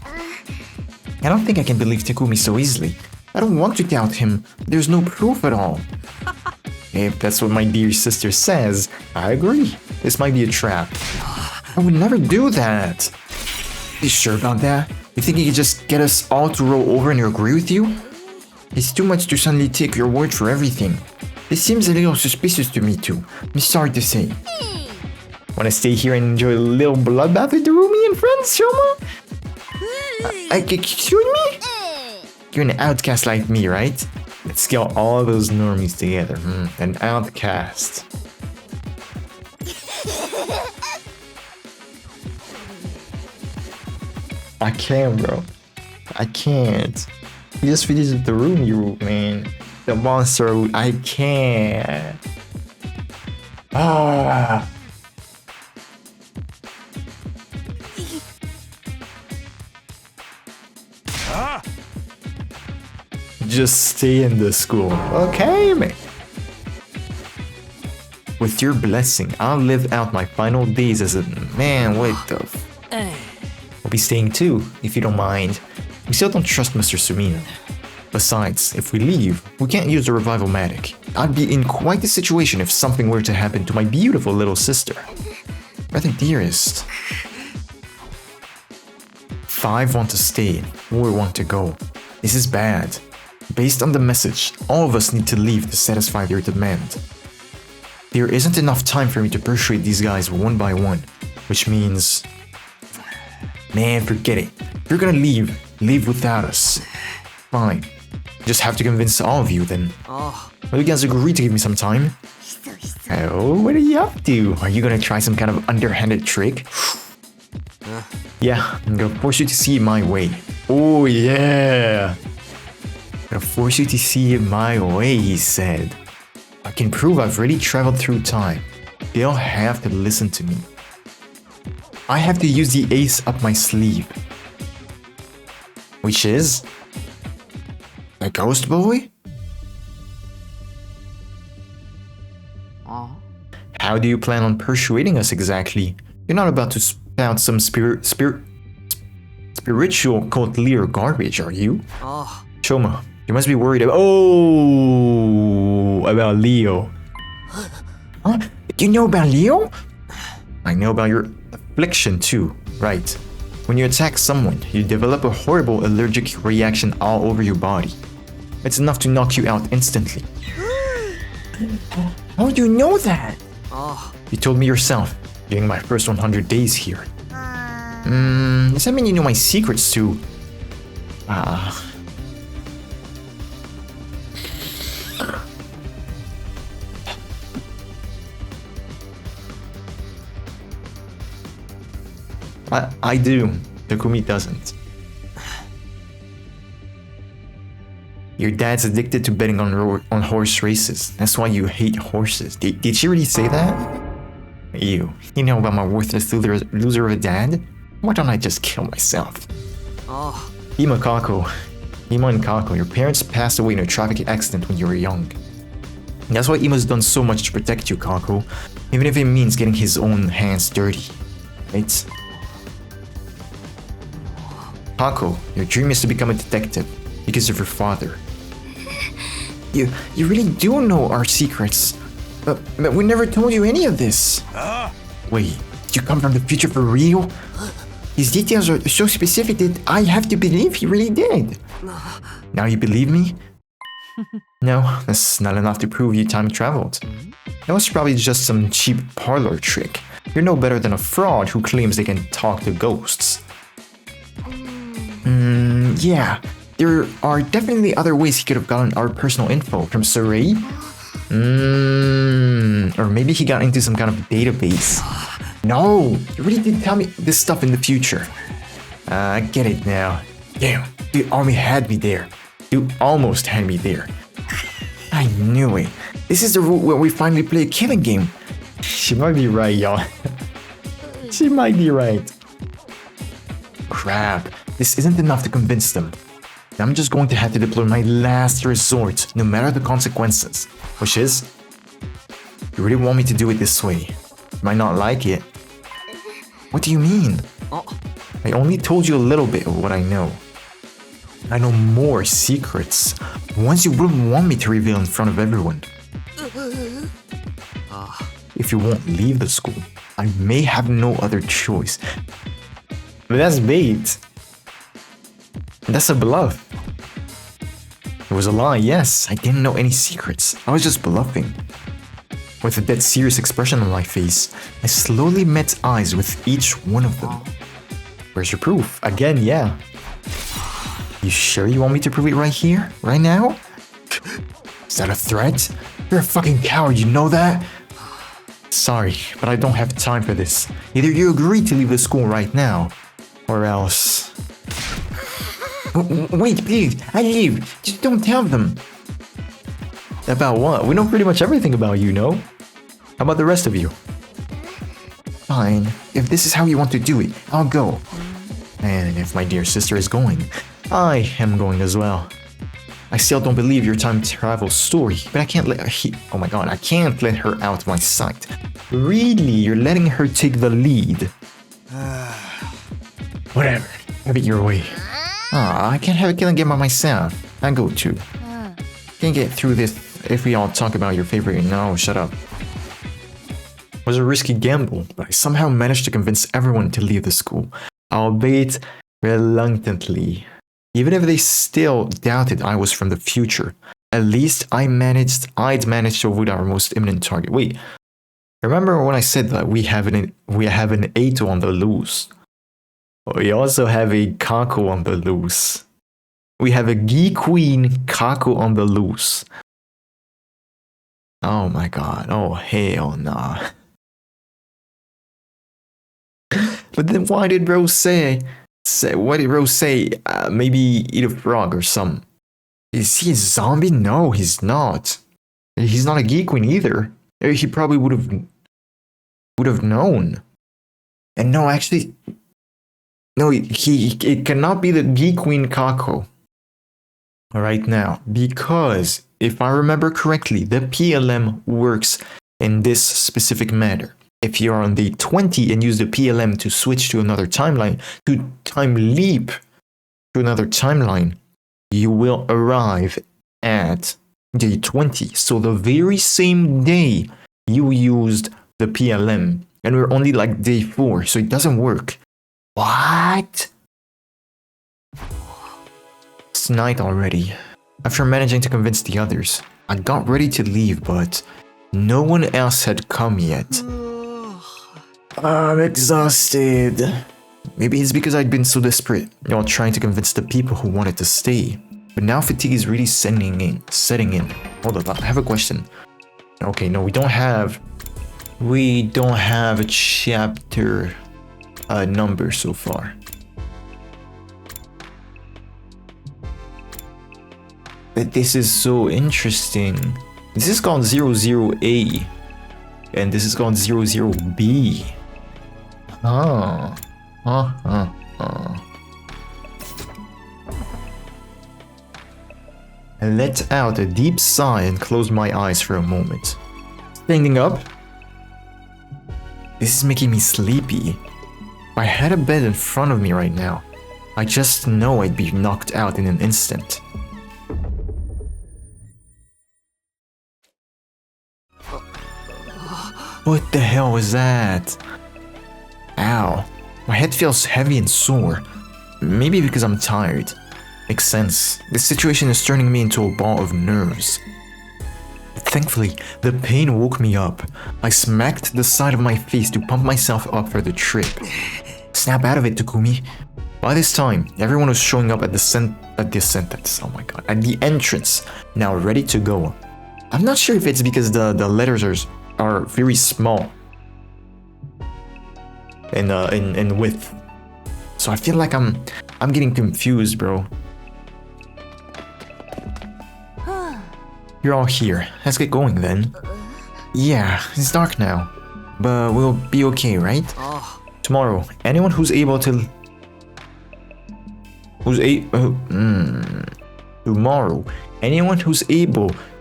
I don't think I can believe Takumi so easily. I don't want to doubt him. There's no proof at all. If that's what my dear sister says, I agree. This might be a trap. I would never do that. You sure about that? You think you can just get us all to roll over and agree with you? It's too much to suddenly take your word for everything. This seems a little suspicious to me too. I'm sorry to say. Wanna stay here and enjoy a little bloodbath with Rumi and friends, Shoma? Excuse me? You're an outcast like me, right? Let's kill all those normies together. An outcast. I can't, bro. I can't. You just finished the room, you man. The monster. I can't. Just stay in the school, okay, man? With your blessing, I'll live out my final days as a man. What the? I'll be staying too, if you don't mind. We still don't trust Mr. Sumino. Besides, if we leave, we can't use the revival magic. I'd be in quite a situation if something were to happen to my beautiful little sister. Rather dearest. 5 want to stay, 4 want to go. This is bad. Based on the message, all of us need to leave to satisfy their demand. There isn't enough time for me to persuade these guys one by one, which means... Man, forget it. If you're gonna leave, leave without us. Fine. Just have to convince all of you then. Well, you guys agree to give me some time. Oh, what are you up to? Are you gonna try some kind of underhanded trick? Yeah, I'm gonna force you to see it my way. Oh yeah! I'm gonna force you to see it my way, he said. I can prove I've already traveled through time. They'll have to listen to me. I have to use the ace up my sleeve. Which is... a ghost boy? How do you plan on persuading us exactly? You're not about to spout some spiritual cult leader garbage, are you? Shoma, you must be worried about... about Leo. Huh? You know about Leo? I know about your affliction too, right? When you attack someone, you develop a horrible allergic reaction all over your body. It's enough to knock you out instantly. How do you know that? You told me yourself, during my first 100 days here. Does that mean you know my secrets too? I do. Takumi doesn't. Your dad's addicted to betting on horse races. That's why you hate horses. Did she really say that? You know about my worthless loser of a dad? Why don't I just kill myself? Ima and Kako, your parents passed away in a traffic accident when you were young. That's why Ima's done so much to protect you, Kako. Even if it means getting his own hands dirty. Right? Kako, your dream is to become a detective because of your father. You really do know our secrets. But we never told you any of this. Wait, did you come from the future for real? His details are so specific that I have to believe he really did. Now you believe me? No, that's not enough to prove you time traveled. That was probably just some cheap parlor trick. You're no better than a fraud who claims they can talk to ghosts. Yeah, there are definitely other ways he could have gotten our personal info from Sarai. Or maybe he got into some kind of database. No, you really did tell me this stuff in the future. I get it now. Damn, you almost had me there. You almost had me there. I knew it. This is the route where we finally play a killing game. She might be right, y'all. She might be right. Crap, this isn't enough to convince them. I'm just going to have to deploy my last resort, no matter the consequences. Which is, you really want me to do it this way. You might not like it. What do you mean? I only told you a little bit of what I know. I know more secrets, ones you wouldn't want me to reveal in front of everyone. If you won't leave the school, I may have no other choice. But that's bait. That's a bluff. It was a lie, yes. I didn't know any secrets. I was just bluffing. With a dead serious expression on my face, I slowly met eyes with each one of them. Where's your proof? Again, yeah. You sure you want me to prove it right here? Right now? Is that a threat? You're a fucking coward, you know that? Sorry, but I don't have time for this. Either you agree to leave the school right now, or else... Wait, please, I leave. Just don't tell them. About what? We know pretty much everything about you, no? How about the rest of you? Fine. If this is how you want to do it, I'll go. And if my dear sister is going, I am going as well. I still don't believe your time travel story, but I can't let her... Oh my god, I can't let her out of my sight. Really? You're letting her take the lead? Whatever. Have it your way. I can't have a killing game by myself. I go too. Can't get through this if we all talk about your favorite. No, shut up. It was a risky gamble, but I somehow managed to convince everyone to leave the school, albeit reluctantly. Even if they still doubted I was from the future, at least I'd managed to avoid our most imminent target. Wait, remember when I said that we have an Eito on the loose? We also have a Kako on the loose. We have a Gi Queen Kako on the loose. Oh my god. Oh hell nah. But then why did Rose say? What did Rose say? Maybe eat a frog or something. Is he a zombie? No, he's not. He's not a Gi Queen either. He probably would have known. And no, actually. No, it cannot be the Gi Queen Kako right now, because if I remember correctly, the PLM works in this specific manner. If you're on day 20 and use the PLM to switch to another timeline, to time leap to another timeline, you will arrive at day 20. So the very same day you used the PLM, and we're only like day 4, so it doesn't work. What? It's night already. After managing to convince the others, I got ready to leave, but no one else had come yet. I'm exhausted. Maybe it's because I'd been so desperate while trying to convince the people who wanted to stay. But now fatigue is really setting in. Hold on, I have a question. Okay, no, we don't have a chapter number so far. But this is so interesting. This is called 00A. And this is called 00B. I let out a deep sigh and closed my eyes for a moment. Standing up? This is making me sleepy. If I had a bed in front of me right now, I just know I'd be knocked out in an instant. What the hell was that? Ow. My head feels heavy and sore. Maybe because I'm tired. Makes sense. This situation is turning me into a ball of nerves. Thankfully, the pain woke me up. I smacked the side of my face to pump myself up for the trip. Snap out of it, Takumi. By this time, everyone was showing up at the entrance, now ready to go. I'm not sure if it's because the letters are very small in width, so I feel like I'm getting confused, bro. You're all here. Let's get going then. Yeah, it's dark now, but we'll be okay, right? Tomorrow, anyone who's able to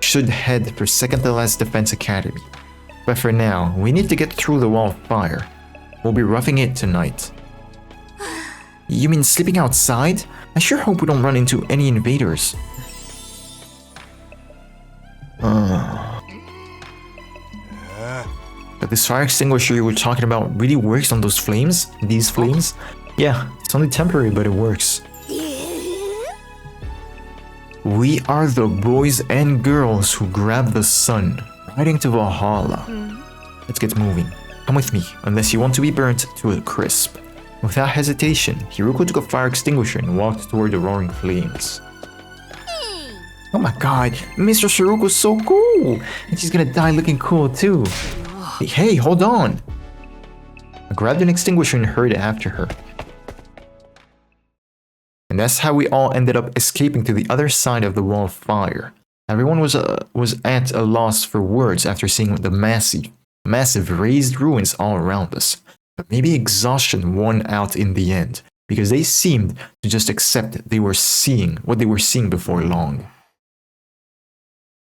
should head for second to last defense academy. But for now, we need to get through the wall of fire. We'll be roughing it tonight. You mean sleeping outside? I sure hope we don't run into any invaders. But this fire extinguisher you were talking about really works on those flames? These flames? Yeah, it's only temporary, but it works. We are the boys and girls who grab the sun, riding to Valhalla. Let's get moving. Come with me, unless you want to be burnt to a crisp. Without hesitation, Hiruko took a fire extinguisher and walked toward the roaring flames. Oh my god, Mr. Shiruko's so cool! And she's gonna die looking cool too. Hey, hold on! I grabbed an extinguisher and hurried after her. And that's how we all ended up escaping to the other side of the wall of fire. Everyone was at a loss for words after seeing the massive raised ruins all around us. But maybe exhaustion won out in the end, because they seemed to just accept what they were seeing before long.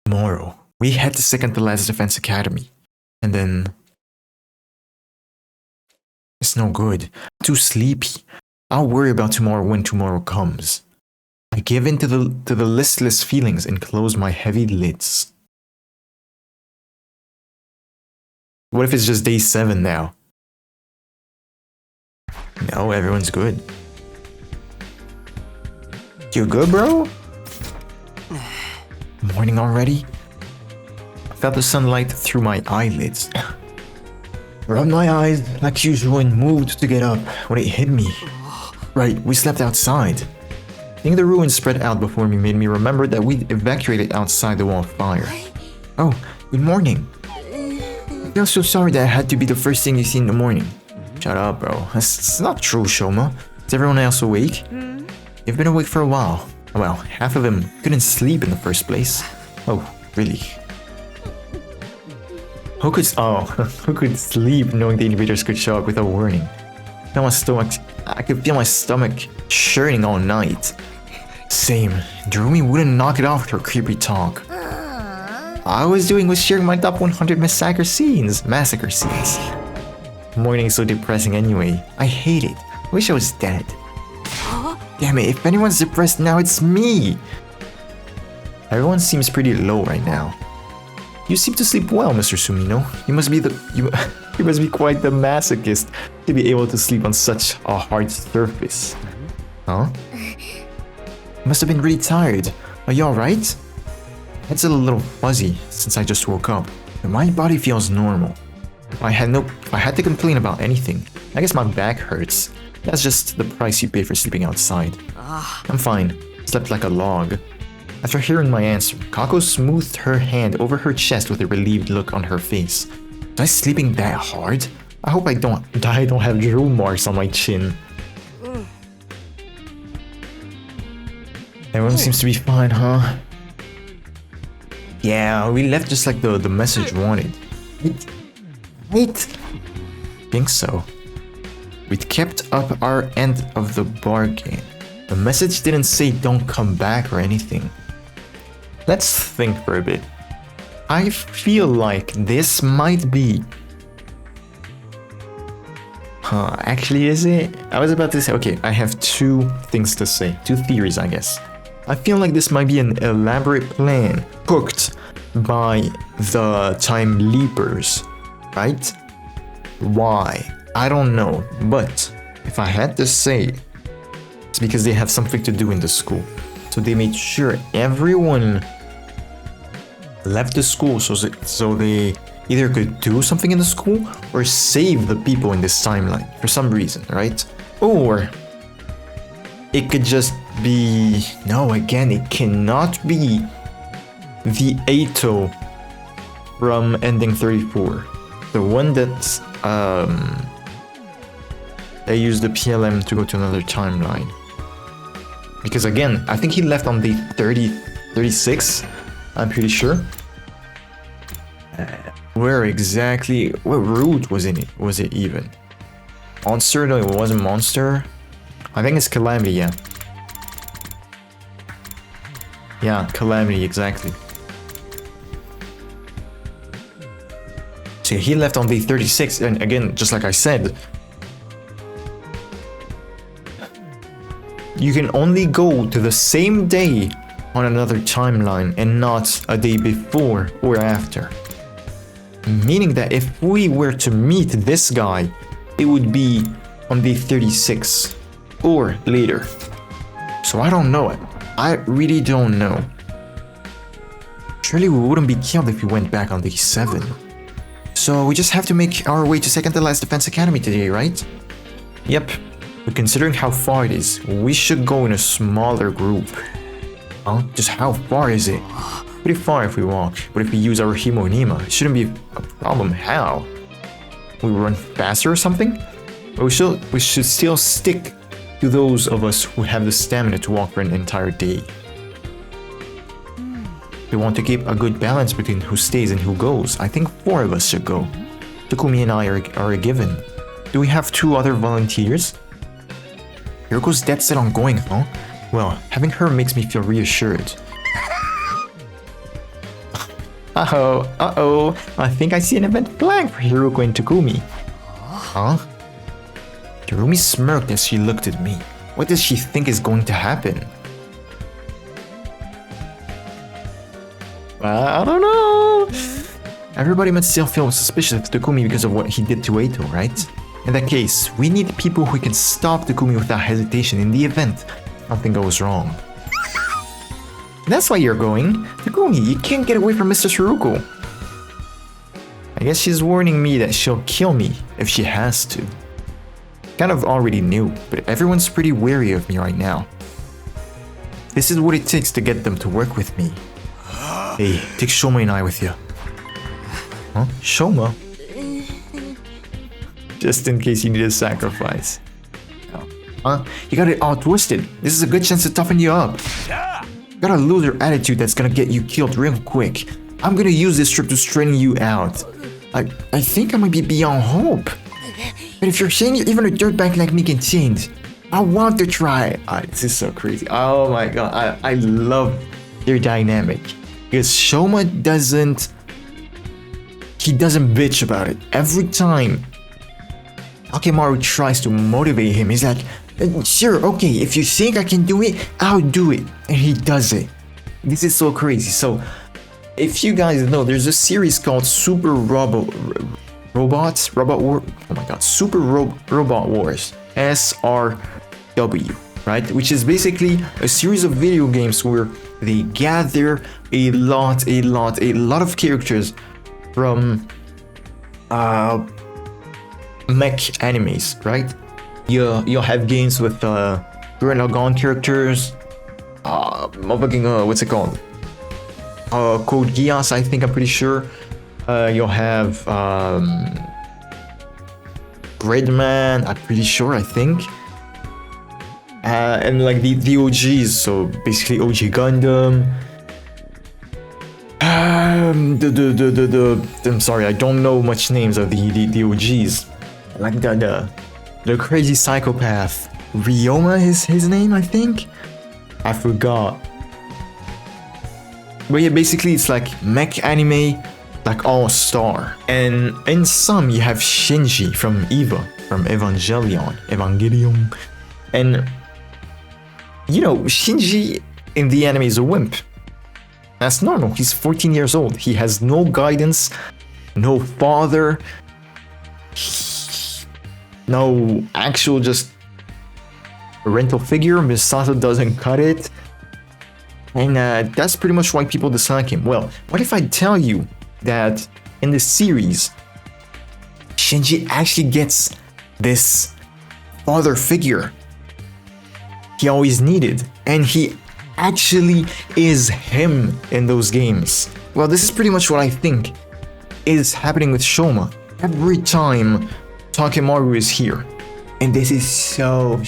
Tomorrow, we head to second to last defense academy. And then... it's no good. I'm too sleepy. I'll worry about tomorrow when tomorrow comes. I give in to the listless feelings and close my heavy lids. What if it's just day 7 now? No, everyone's good. You good, bro? Morning already? I felt the sunlight through my eyelids. Rubbed my eyes like usual and moved to get up when it hit me. Right, we slept outside. Seeing the ruins spread out before me made me remember that we'd evacuated outside the wall of fire. Oh, good morning. I feel so sorry that I had to be the first thing you see in the morning. Shut up, bro. That's not true, Shoma. Is everyone else awake? You've been awake for a while. Well, half of them couldn't sleep in the first place. Oh, really? Who could sleep knowing the invaders could show up without warning? I could feel my stomach churning all night. Same. Jerumi wouldn't knock it off with her creepy talk. All I was doing was sharing my top 100 massacre scenes. Morning's so depressing anyway. I hate it. Wish I was dead. Damn it, if anyone's depressed now, it's me! Everyone seems pretty low right now. You seem to sleep well, Mr. Sumino. You must be quite the masochist to be able to sleep on such a hard surface. Huh? You must have been really tired. Are you alright? It's a little fuzzy since I just woke up, but my body feels normal. If I had to complain about anything, I guess my back hurts. That's just the price you pay for sleeping outside. I'm fine. Slept like a log. After hearing my answer, Kako smoothed her hand over her chest with a relieved look on her face. Was I sleeping that hard? I hope I don't have drool marks on my chin. Everyone seems to be fine, huh? Yeah, we left just like the message wanted. Wait. Think so. We kept up our end of the bargain. The message didn't say don't come back or anything. Let's think for a bit. I feel like this might be... actually is it? I was about to say, okay, I have two things to say. Two theories, I guess. I feel like this might be an elaborate plan cooked by the Time Leapers, right? Why? I don't know, but if I had to say, it's because they have something to do in the school. So they made sure everyone left the school so they either could do something in the school or save the people in this timeline for some reason, right? Or it could just be... No, again, it cannot be the Ato from Ending 34. The one that's... they used the PLM to go to another timeline. Because again, I think he left on the 36, I'm pretty sure. Where exactly... What route was it even? Monster? No, it wasn't Monster. I think it's Calamity, yeah. Yeah, Calamity, exactly. So he left on the 36, and again, just like I said, you can only go to the same day on another timeline and not a day before or after. Meaning that if we were to meet this guy, it would be on day 36 or later. So I don't know it. I really don't know. Surely we wouldn't be killed if we went back on day 7. So we just have to make our way to second to last Defense Academy today, right? Yep. But considering how far it is, we should go in a smaller group. Huh? Just how far is it? Pretty far if we walk, but if we use our Himonima, it shouldn't be a problem. How? We run faster or something? But we should still stick to those of us who have the stamina to walk for an entire day. We want to keep a good balance between who stays and who goes. I think 4 of us should go. Takumi and I are a given. Do we have 2 other volunteers? Hiroko's dead set on going, huh? Well, having her makes me feel reassured. Uh-oh. I think I see an event flag for Hiroko and Takumi. Huh? Terumi smirked as she looked at me. What does she think is going to happen? I don't know. Everybody must still feel suspicious of Takumi because of what he did to Eito, right? In that case, we need people who can stop Takumi without hesitation in the event something goes wrong. That's why you're going. Takumi, you can't get away from Mr. Shiruko. I guess she's warning me that she'll kill me if she has to. Kind of already knew, but everyone's pretty wary of me right now. This is what it takes to get them to work with me. Hey, take Shoma and I with you. Huh? Shoma? Just in case you need a sacrifice. Huh? You got it all twisted. This is a good chance to toughen you up. Got a loser attitude that's gonna get you killed real quick. I'm gonna use this trip to straighten you out. I think I might be beyond hope. But if you're saying even a dirtbag like me can change, I want to try. This is so crazy. Oh my god, I love their dynamic. Because Shoma doesn't bitch about it. Every time Akemaru tries to motivate him, he's like, sure, okay, if you think I can do it, I'll do it. And he does it. This is so crazy. So, if you guys know, there's a series called Super Robot Wars. SRW, right? Which is basically a series of video games where they gather a lot of characters from mech animes, right? You'll have games with Gurren Lagann characters, what's it called? Code Geass, I think, I'm pretty sure. You'll have Gridman, I'm pretty sure, I think. And like the OGs, so basically OG Gundam. I'm sorry, I don't know much names of the OGs. Like the crazy psychopath Ryoma is his name, I think. I forgot. But yeah, basically it's like mech anime, like all-star. And in some you have Shinji from Eva, from Evangelion. And you know, Shinji in the anime is a wimp. That's normal. He's 14 years old. He has no guidance, no father, no actual just parental figure. Misato doesn't cut it. And that's pretty much why people dislike him. Well, what if I tell you that in the series, Shinji actually gets this father figure he always needed, and he actually is him in those games. Well, this is pretty much what I think is happening with Shoma every time Takemaru is here. And this is so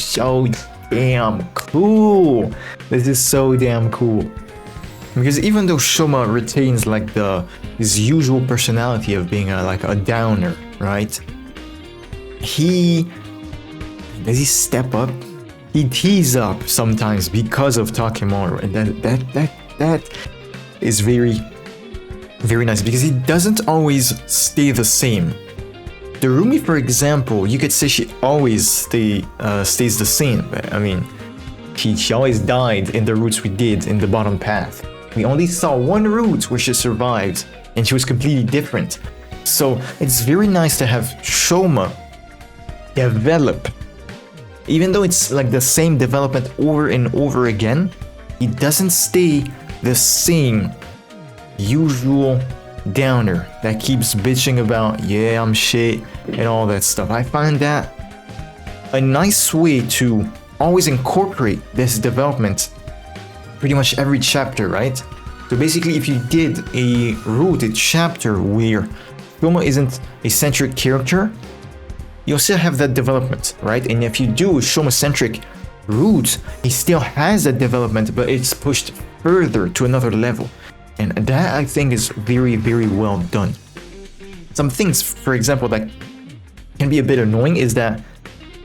damn cool. This is so damn cool. Because even though Shoma retains like his usual personality of being like a downer, right? Does he step up? He tees up sometimes because of Takemaru, and that is very, very nice because he doesn't always stay the same. Darumi, for example, you could say she always stays the same. I mean, she always died in the routes we did in the bottom path. We only saw one route where she survived, and she was completely different. So it's very nice to have Shoma develop. Even though it's like the same development over and over again, he doesn't stay the same usual downer that keeps bitching about, yeah, I'm shit, and all that stuff. I find that a nice way to always incorporate this development pretty much every chapter, right? So basically, if you did a rooted chapter where Shoma isn't a centric character, you'll still have that development, right? And if you do a Shoma-centric route, he still has that development, but it's pushed further to another level. And that, I think, is very, very well done. Some things, for example, that can be a bit annoying is that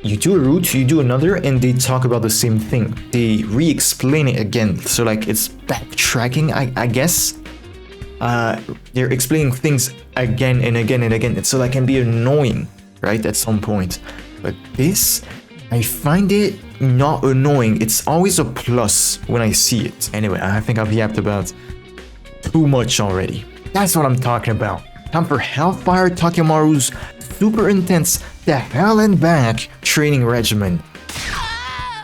you do a route, you do another, and they talk about the same thing. They re-explain it again, so like it's backtracking, I guess. They're explaining things again and again and again, so that can be annoying, right, at some point. But this, I find it not annoying. It's always a plus when I see it. Anyway, I think I've yapped about too much already. That's what I'm talking about. Time for Hellfire Takemaru's super intense the hell and back training regimen.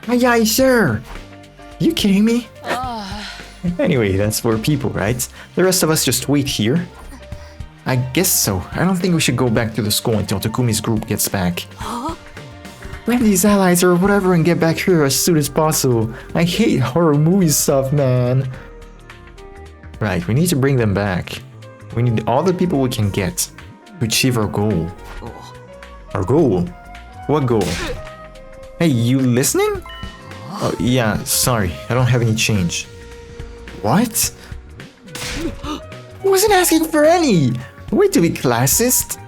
Aye, sir. You kidding me? Anyway, that's for people, right? The rest of us just wait here. I guess so. I don't think we should go back to the school until Takumi's group gets back. Grab these allies or whatever and get back here as soon as possible. I hate horror movie stuff, man. Right, we need to bring them back. We need all the people we can get to achieve our goal. Our goal? What goal? Hey, you listening? Oh, yeah, sorry. I don't have any change. What? Wasn't asking for any! Way to be classist!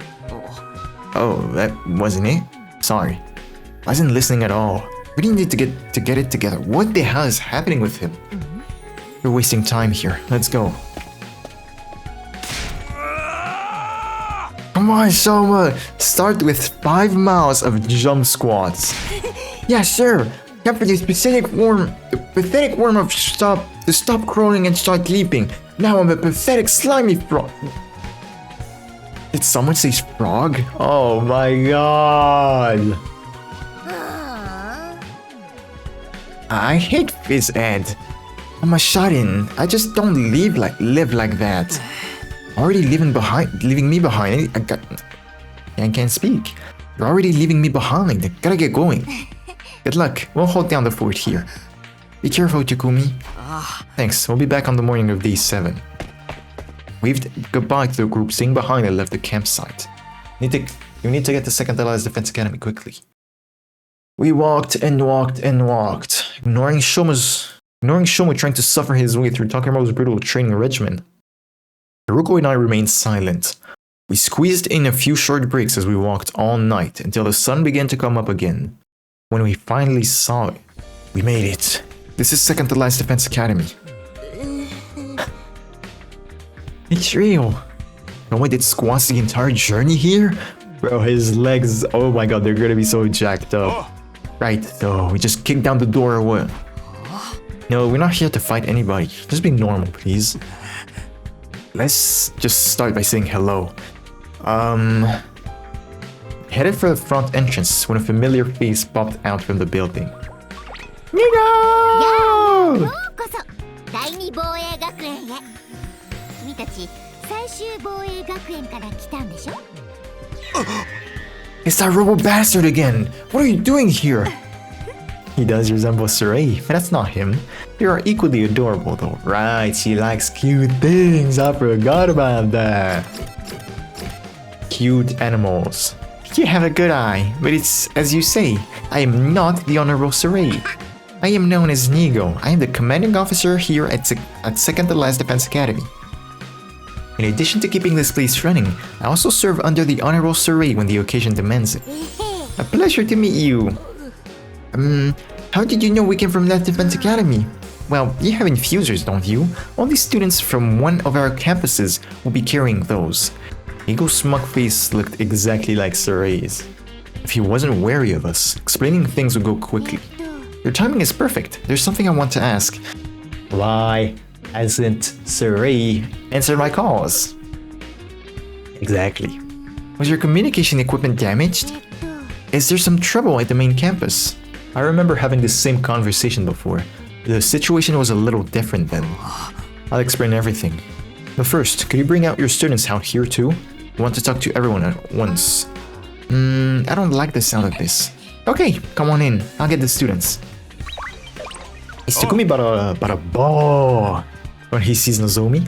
Oh, that wasn't it? Sorry. Wasn't listening at all. We didn't need to get it together. What the hell is happening with him? We're wasting time here. Let's go. Come on, Shoma! Start with 5 miles of jump squats. Yeah, sure. Time for this pathetic worm of stop crawling and start leaping. Now I'm a pathetic slimy frog. Did someone say frog? Oh my god. I hate phys ed. I'm a shut-in. I just don't live like that. Already leaving me behind. I can't speak. You're already leaving me behind. Gotta get going. Good luck. We'll hold down the fort here. Be careful, Takumi. Thanks. We'll be back on the morning of day 7. Waved goodbye to the group staying behind and left the campsite. You need to get to second to last defense academy quickly. We walked and walked and walked, ignoring Shoma trying to suffer his way through Takemuro's brutal training regimen. Haruko and I remained silent. We squeezed in a few short breaks as we walked all night until the sun began to come up again. When we finally saw it, we made it. This is second to last defense academy. It's real. No one did squats the entire journey here? Bro, his legs, oh my god, they're gonna be so jacked up. Right, so we just kicked down the door or what? No, we're not here to fight anybody. Just be normal, please. Let's just start by saying hello. Headed for the front entrance when a familiar face popped out from the building. Nigo! It's that robo bastard again! What are you doing here? He does resemble Sarai, but that's not him. You are equally adorable though. Right, she likes cute things. I forgot about that. Cute animals. You have a good eye, but it's as you say, I am not the Honorable Sarai. I am known as Nigo. I am the commanding officer here at second to last defense academy. In addition to keeping this place running, I also serve under the Honorable Sarai when the occasion demands it. A pleasure to meet you. How did you know we came from that defense academy? Well, you have infusers, don't you? Only students from one of our campuses will be carrying those. Nigo's smug face looked exactly like Sarai's. If he wasn't wary of us, explaining things would go quickly. Your timing is perfect. There's something I want to ask. Why hasn't Sarai answered my calls? Exactly. Was your communication equipment damaged? Is there some trouble at the main campus? I remember having this same conversation before. The situation was a little different then. I'll explain everything. But first, could you bring out your students out here too? I want to talk to everyone at once. I don't like the sound of this. Okay, come on in. I'll get the students. Is Takumi about a ball when he sees Nozomi?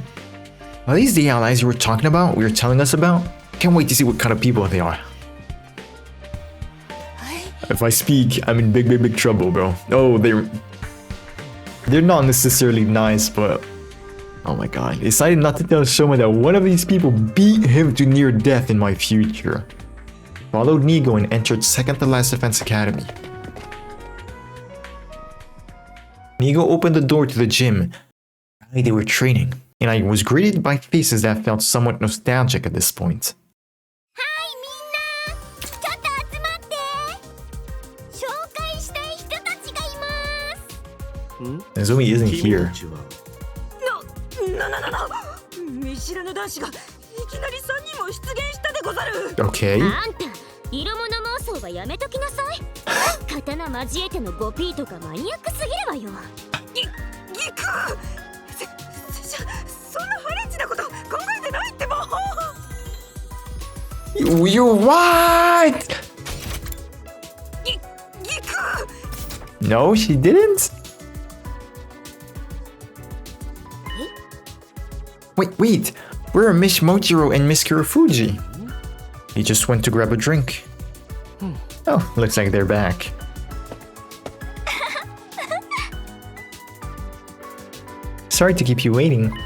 Are these the allies you were talking about? We were telling us about? Can't wait to see what kind of people they are. If I speak, I'm in big trouble, bro. Oh, they're not necessarily nice, but oh my god. He decided not to tell Shoma that one of these people beat him to near death in my future. Followed Nigo and entered second to last defense academy. Nigo opened the door to the gym. They were training, and I was greeted by faces that felt somewhat nostalgic at this point. Nozomi isn't here. Okay. You what? No, she didn't. Wait, where are Miss Mojiro and Miss Kurofuji? He just went to grab a drink. Oh, looks like they're back. Sorry to keep you waiting.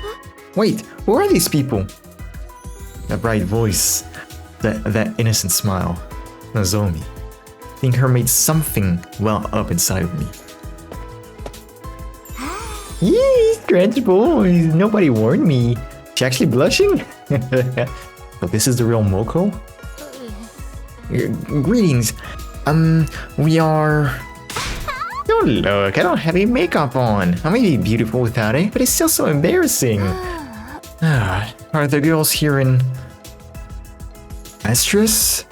Wait, who are these people? That bright voice, that innocent smile. Nozomi. I think her made something well up inside of me. Yee, stretch boys, nobody warned me. She actually blushing? But this is the real Moko? Greetings. We are... Don't look, I don't have any makeup on. I may be beautiful without it, but it's still so embarrassing. Are the girls here in... Estrus?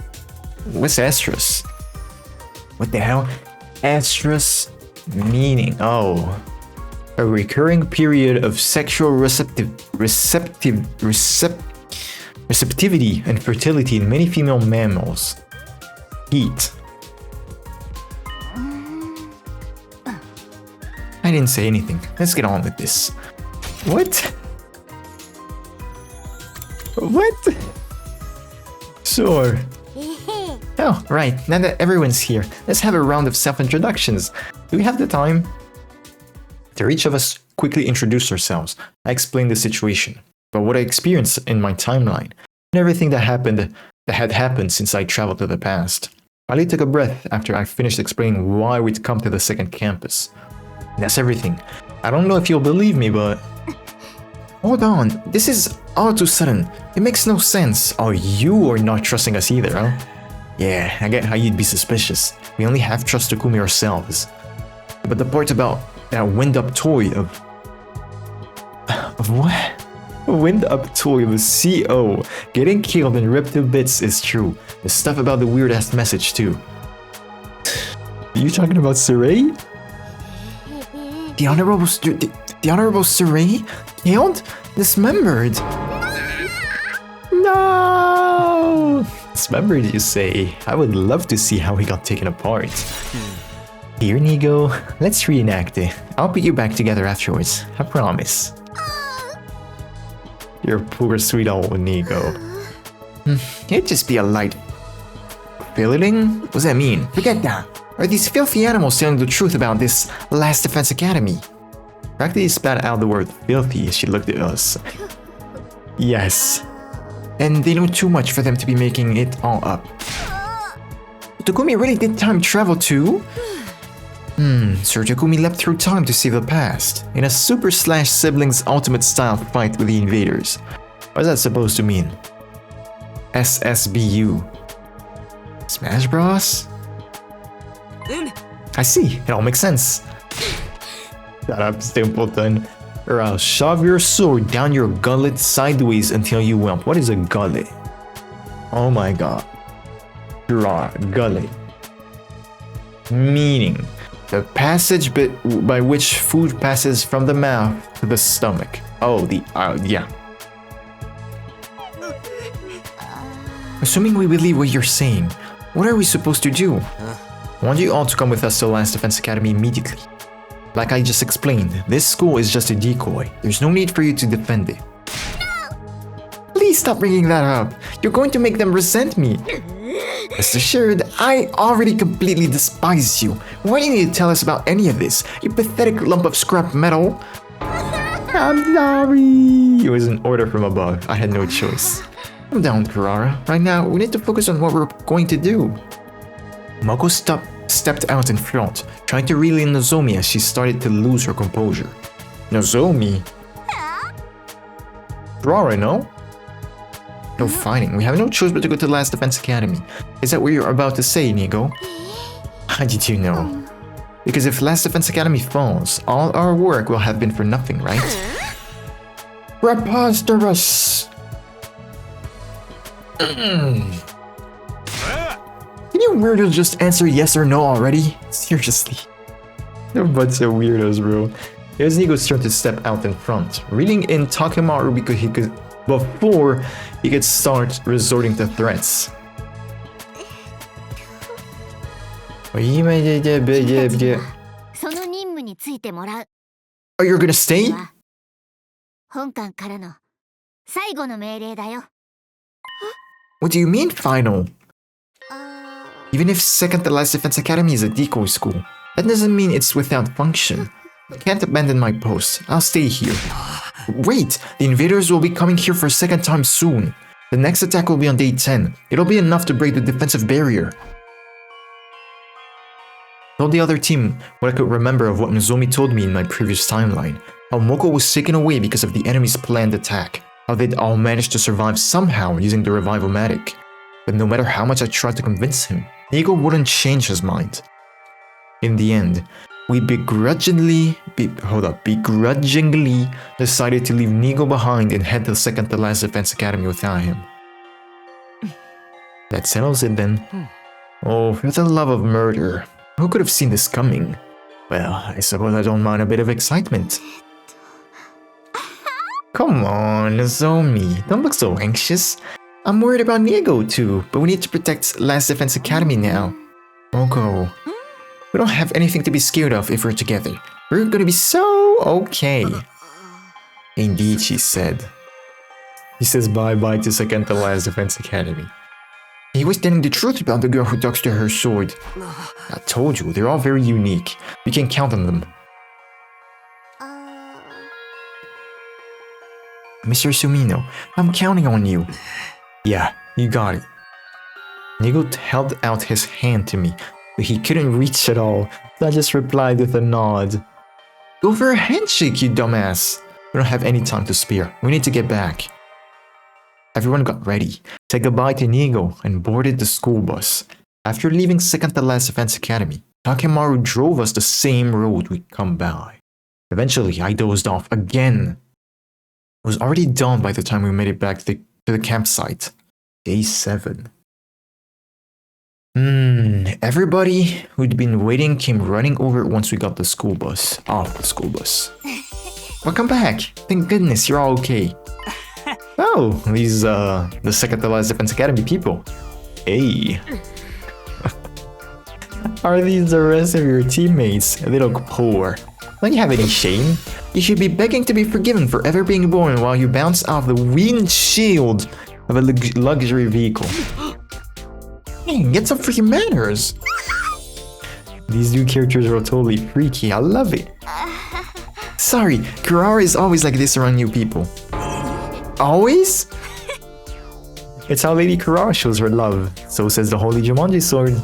What's Estrus? What the hell? Estrus meaning? Oh. A recurring period of sexual receptivity and fertility in many female mammals. Heat. I didn't say anything. Let's get on with this. What? What? Sure. Oh, right. Now that everyone's here, let's have a round of self-introductions. Do we have the time? After each of us quickly introduced ourselves, I explained the situation, but what I experienced in my timeline, and everything that had happened since I traveled to the past. Ali took a breath after I finished explaining why we'd come to the second campus. And that's everything. I don't know if you'll believe me, but... Hold on, this is all too sudden. It makes no sense. Oh, you are not trusting us either, huh? Yeah, I get how you'd be suspicious. We only half trust Takumi ourselves. But the part about that wind-up toy of what? A wind-up toy of a CO getting killed and ripped to bits is true. The stuff about the weird-ass message too. Are you talking about Sarai? The Honorable Sarai? Killed? Dismembered? No! Dismembered, you say? I would love to see how he got taken apart. Here, Nigo. Let's reenact it. I'll put you back together afterwards. I promise. Your poor sweet old Nigo. It'd just be a light... Filleting? What does that mean? Forget that. Are these filthy animals telling the truth about this Last Defense Academy? Practically spat out the word filthy as she looked at us. Yes. And they know too much for them to be making it all up. Takumi really did time travel too? Sir Takumi leapt through time to save the past, in a Super Slash Siblings Ultimate style fight with the invaders. What is that supposed to mean? SSBU. Smash Bros? I see, it all makes sense. Shut up, Simpleton. Or I'll shove your sword down your gullet sideways until you whelp. What is a gullet? Oh my god. Gullet. Meaning, the passage by which food passes from the mouth to the stomach. Oh, yeah. Assuming we believe what you're saying, what are we supposed to do? I want you all to come with us to Last Defense Academy immediately. Like I just explained, this school is just a decoy. There's no need for you to defend it. Please stop bringing that up. You're going to make them resent me. Rest assured, I already completely despise you. Why do you need to tell us about any of this? You pathetic lump of scrap metal. I'm sorry. It was an order from above. I had no choice. Calm down, Kurara. Right now, we need to focus on what we're going to do. Moko stepped out in front, trying to reel in Nozomi as she started to lose her composure. Nozomi? Kurara, no? No fighting. We have no choice but to go to the Last Defense Academy. Is that what you're about to say, Nigo? How did you know? Because if Last Defense Academy falls, all our work will have been for nothing, right? Preposterous! Can you weirdos just answer yes or no already? Seriously. They're a bunch of weirdos, bro. It was Nigo's turn to step out in front, reeling in Takemaru before he could start resorting to threats. Oh, you're gonna stay? What do you mean, final? Even if Second to Last Defense Academy is a decoy school, that doesn't mean it's without function. I can't abandon my post. I'll stay here. Wait! The invaders will be coming here for a second time soon. The next attack will be on day 10. It'll be enough to break the defensive barrier. I told the other team what I could remember of what Nozomi told me in my previous timeline. How Moko was taken away because of the enemy's planned attack. How they'd all managed to survive somehow using the Revival-matic. But no matter how much I tried to convince him, Nigo wouldn't change his mind. In the end, we begrudgingly decided to leave Nigo behind and head to the Second to Last Defense Academy without him. That settles it then. Oh, for the love of murder. Who could have seen this coming? Well, I suppose I don't mind a bit of excitement. Come on, Nozomi, don't look so anxious. I'm worried about Nigo too, but we need to protect Last Defense Academy now. Oko, we don't have anything to be scared of if we're together. We're gonna be so okay. Indeed, she said. He says bye-bye to second to Last Defense Academy. He was telling the truth about the girl who talks to her sword. I told you, they're all very unique. You can count on them. Mr. Sumino, I'm counting on you. Yeah, you got it. Nigo held out his hand to me, but he couldn't reach at all, so I just replied with a nod. Go for a handshake, you dumbass. We don't have any time to spare. We need to get back. Everyone got ready, said goodbye to Nigo, and boarded the school bus. After leaving second to Last Defense Academy, Takemaru drove us the same road we'd come by. Eventually, I dozed off again. It was already dawn by the time we made it back to the campsite. Day 7. Everybody who'd been waiting came running over once we got the school bus. Off the school bus. Welcome back. Thank goodness you're all okay. Oh, these the second to Last Defense Academy people. Hey. Are these the rest of your teammates? A little poor. Don't you have any shame? You should be begging to be forgiven for ever being born while you bounce off the windshield of a luxury vehicle. Hey, get some freaking manners! These new characters are totally freaky, I love it. Sorry, Kurara is always like this around you people. Always? It's how Lady Kurara shows her love, so says the Holy Jumanji sword.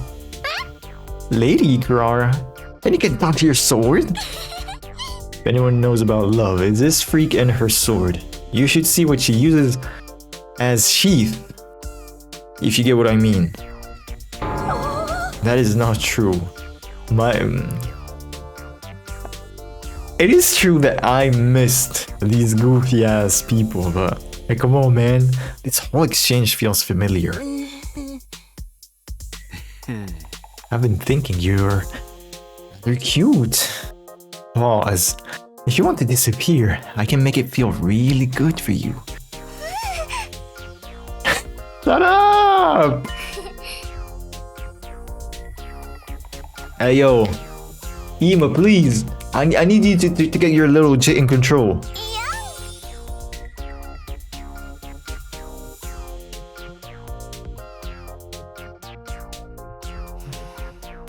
Lady Kurara? Then you can talk to your sword? If anyone knows about love, it's this freak and her sword. You should see what she uses as sheath. If you get what I mean. That is not true. It is true that I missed these goofy ass people, but hey, come on man, this whole exchange feels familiar. I've been thinking you're cute. Pause. If you want to disappear, I can make it feel really good for you. Shut up! Hey yo, Ima, please. I need you to get your little jit in control.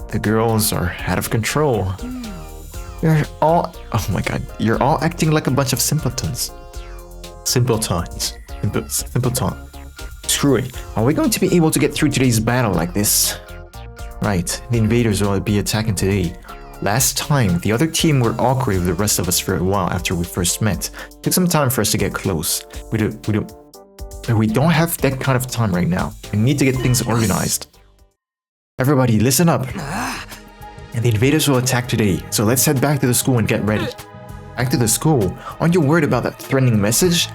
The girls are out of control. You're all, oh my god, you're all acting like a bunch of simpletons. Simpletons. Simpleton. Screw it. Are we going to be able to get through today's battle like this? Right, the invaders will be attacking today. Last time, the other team were awkward with the rest of us for a while after we first met. It took some time for us to get close. We don't have that kind of time right now. We need to get things organized. Everybody, listen up. And the invaders will attack today, so let's head back to the school and get ready. Back to the school? Aren't you worried about that threatening message?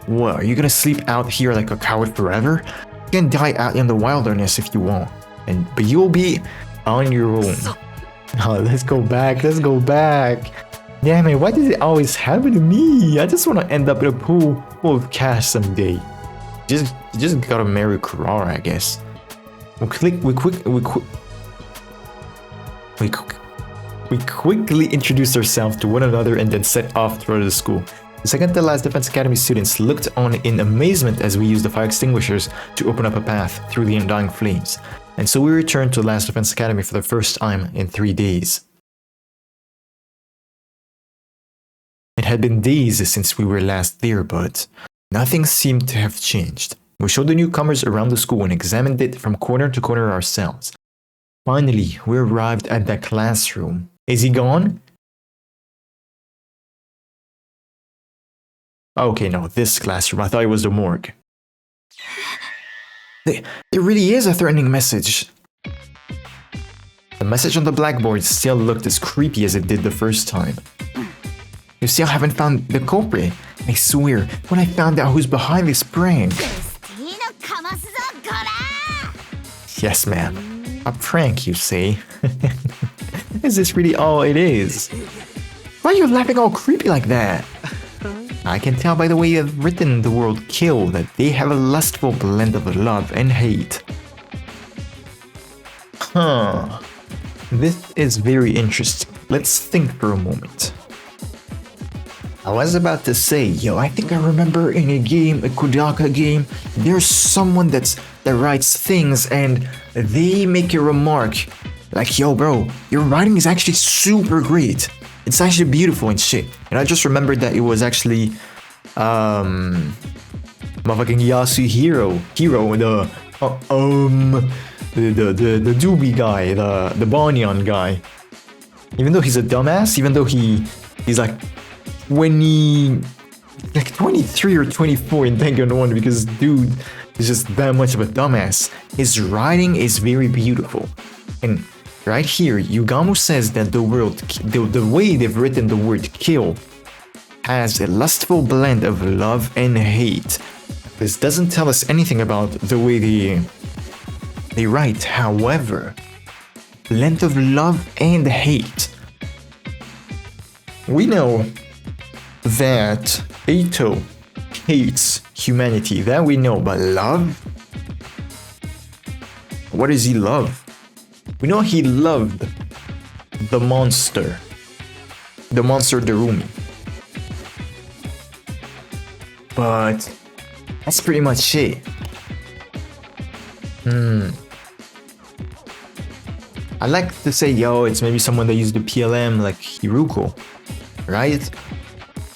What, are you gonna sleep out here like a coward forever? You can die out in the wilderness if you want. But you'll be on your own. Oh, let's go back. Damn it, why does it always happen to me? I just want to end up in a pool full of cash someday. You just gotta marry Kurara, I guess. We quickly introduced ourselves to one another and then set off toward the school. The second to last Defense Academy students looked on in amazement as we used the fire extinguishers to open up a path through the undying flames. And so we returned to Last Defense Academy for the first time in 3 days. It had been days since we were last there, but nothing seemed to have changed. We showed the newcomers around the school and examined it from corner to corner ourselves. Finally, we arrived at the classroom. Is he gone? Okay, no, this classroom. I thought it was the morgue. There really is a threatening message. The message on the blackboard still looked as creepy as it did the first time. You still haven't found the culprit. I swear, when I found out who's behind this prank. Yes, ma'am. A prank, you say? Is this really all it is? Why are you laughing all creepy like that? I can tell by the way you've written the word kill that they have a lustful blend of love and hate. Huh. This is very interesting. Let's think for a moment. I was about to say, yo, I think I remember in a game, a Kodaka game, there's someone that writes things and they make a remark like, yo bro, your writing is actually super great. It's actually beautiful and shit. And I just remembered that it was actually motherfucking Yasuhiro, the doobie guy, the Banyan guy. Even though he's a dumbass, even though he's like 23 or 24 in Danganronpa because dude is just that much of a dumbass. His writing is very beautiful. And right here, Yugamu says that the way they've written the word kill has a lustful blend of love and hate. This doesn't tell us anything about the way they write. However, blend of love and hate. We know that Eito hates humanity, that we know, but love? What does he love? We know he loved the monster Darumi. But that's pretty much it. I like to say, yo, it's maybe someone that used the PLM like Hiruko, right?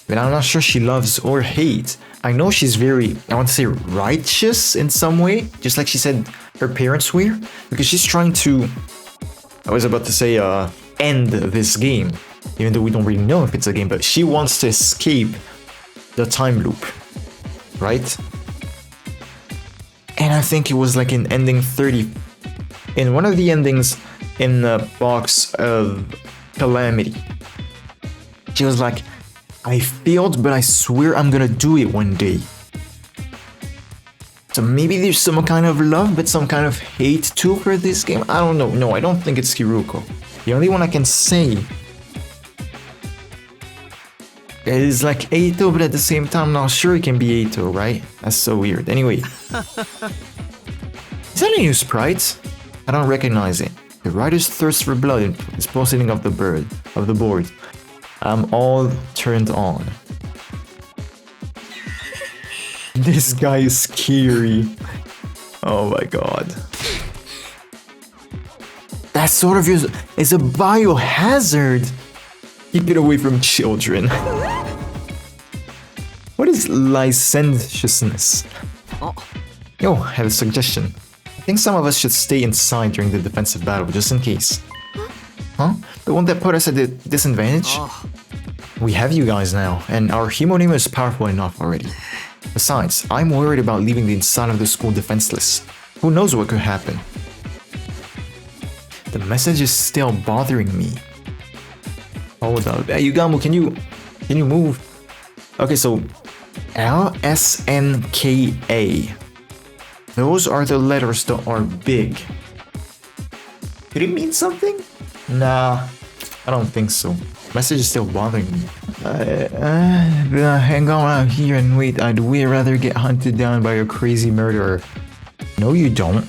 But I'm not sure she loves or hates. I know she's very, I want to say righteous in some way, just like she said her parents were, because she's trying to, I was about to say, end this game, even though we don't really know if it's a game, but she wants to escape the time loop, right? And I think it was like in ending 30, in one of the endings in the box of Calamity, she was like, I failed, but I swear I'm gonna do it one day. So maybe there's some kind of love, but some kind of hate too for this game? I don't know. No, I don't think it's Hiruko. The only one I can say is like Eito, but at the same time, I'm not sure it can be Eito, right? That's so weird. Anyway. Is that a new sprite? I don't recognize it. The writer's thirst for blood is pulsating off the board. I'm all turned on. This guy is scary. Oh my god. That sort of is a biohazard. Keep it away from children. What is licentiousness? Yo, I have a suggestion. I think some of us should stay inside during the defensive battle, just in case. Huh? But won't that put us at a disadvantage? We have you guys now, and our Himonima is powerful enough already. Besides, I'm worried about leaving the inside of the school defenseless. Who knows what could happen? The message is still bothering me. Hold up. Hey, Yugamu, can you move? Okay, so LSNKA. Those are the letters that are big. Did it mean something? Nah, I don't think so. Message is still bothering me. Hang on out here and wait. I'd way rather get hunted down by a crazy murderer. No, you don't.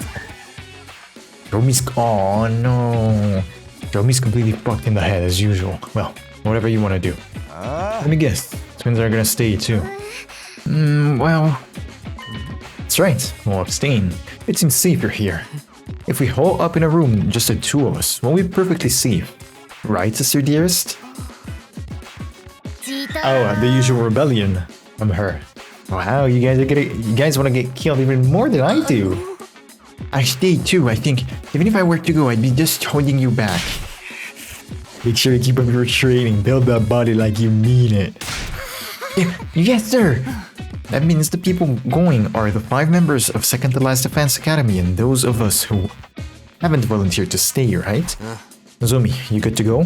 Oh no. Jomi's completely fucked in the head as usual. Well, whatever you want to do. Let me guess. Twins are gonna stay too. Well. That's right. We'll abstain. It seems safer here. If we hole up in a room, just the two of us, won't we be perfectly safe? Right, sister dearest? Oh, the usual rebellion from her. Wow, you guys want to get killed even more than I do. I stay too, I think. Even if I were to go, I'd be just holding you back. Make sure you keep up your training. Build that body like you mean it. Yes, sir! That means the people going are the 5 members of Second to Last Defense Academy and those of us who haven't volunteered to stay, right? Nozomi, you good to go?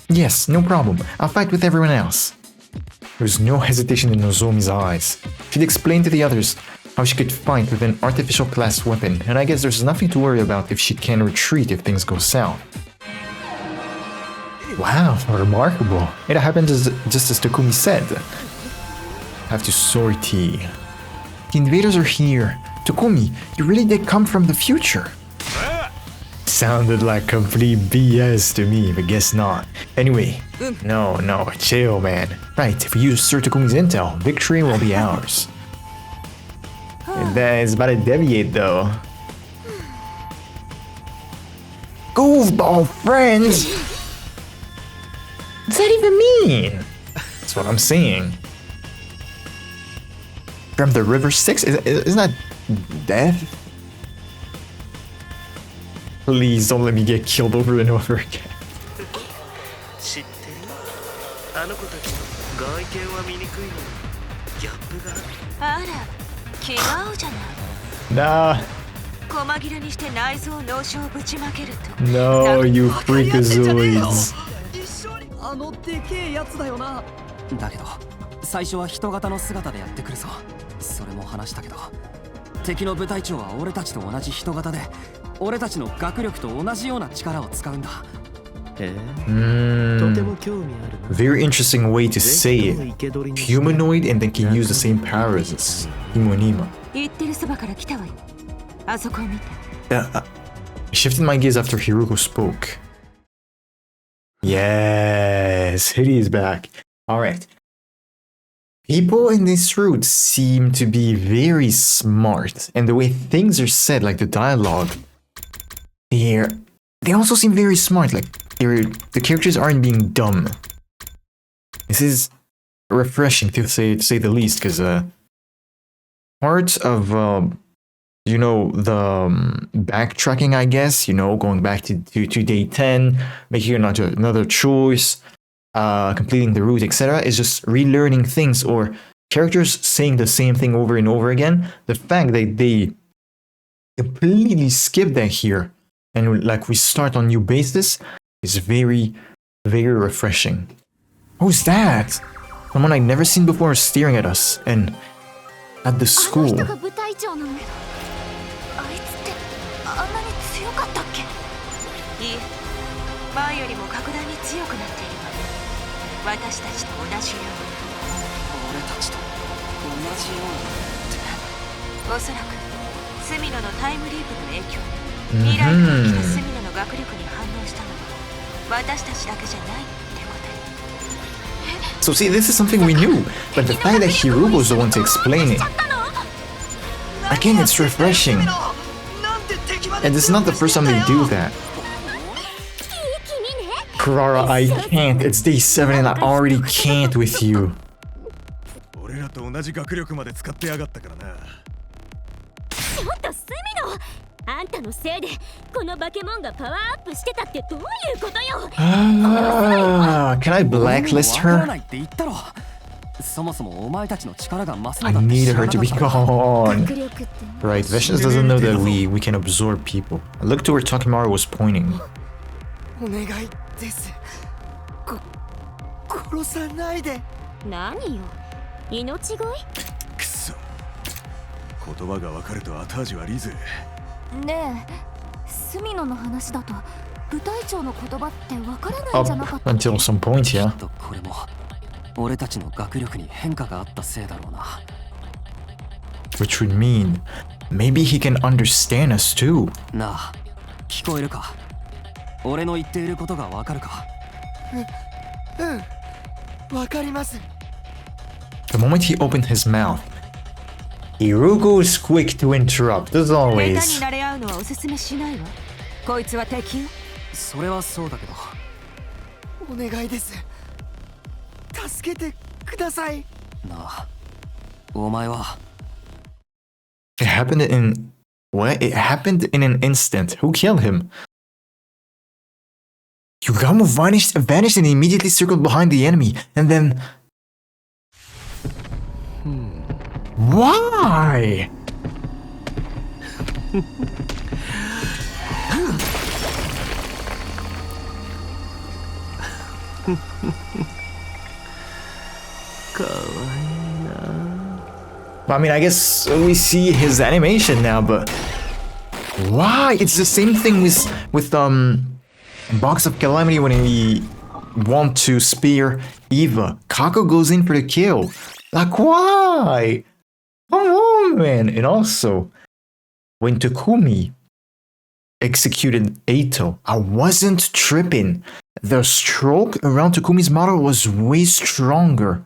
Yes, no problem. I'll fight with everyone else. There's no hesitation in Nozomi's eyes. She'd explain to the others how she could fight with an artificial class weapon, and I guess there's nothing to worry about if she can retreat if things go south. Wow, remarkable. It happened just as Takumi said. Have to sortie. The invaders are here. Takumi, you really did come from the future. Sounded like complete BS to me, but guess not. Anyway, no, chill, man. Right, if we use Sir Takumi's intel, victory will be ours. That is about to deviate, though. Goofball friends! What's that even mean? That's what I'm saying. From the River Styx? Isn't that death? Please don't let me get killed over and over again. Nah. No, you freakazoids. あのでけえやつだよな。だけど最初は人型の姿でやってくるぞ。それも話したけど敵の部隊長は俺たちと同じ人型で俺たちの学力と同じような力を使うんだ。Very interesting way to say it. Humanoid and then can use the same powers as Himonima. 言ってるそばから来たわよ。あそこを見て。I shifted my gaze after Hiruko spoke. Yes, Hiri is back. Alright. People in this route seem to be very smart, and the way things are said, like the dialogue, they also seem very smart, like the characters aren't being dumb. This is refreshing to say the least, because parts of the backtracking, I guess, going back to day 10, making another choice, completing the route, etc., is just relearning things or characters saying the same thing over and over again. The fact that they completely skip that here and like we start on new basis is very, very refreshing. Who's that? Someone I've never seen before is staring at us and at the school. So see, this is something we knew, but the fact that Hiruko is the one to explain it, again, it's refreshing. And it's not the first time they do that. Kurara, I can't. It's day 7 and I already can't with you. Can I blacklist her? I need her to be gone. Right, Veshnas doesn't know that we can absorb people. I looked to where Takimaru was pointing. Up until some point, yeah. Which would mean maybe he can understand us too. The moment he opened his mouth, Hiruko is quick to interrupt, as always. It happened in... what? It happened in an instant. Who killed him? Yugamo vanished and immediately circled behind the enemy, and then... Why? I mean, I guess we see his animation now, but why? It's the same thing with Box of Calamity when he want to spare Eva. Kako goes in for the kill. Like, why? Come on, man. And also, when Takumi executed Eito, I wasn't tripping. The stroke around Takumi's model was way stronger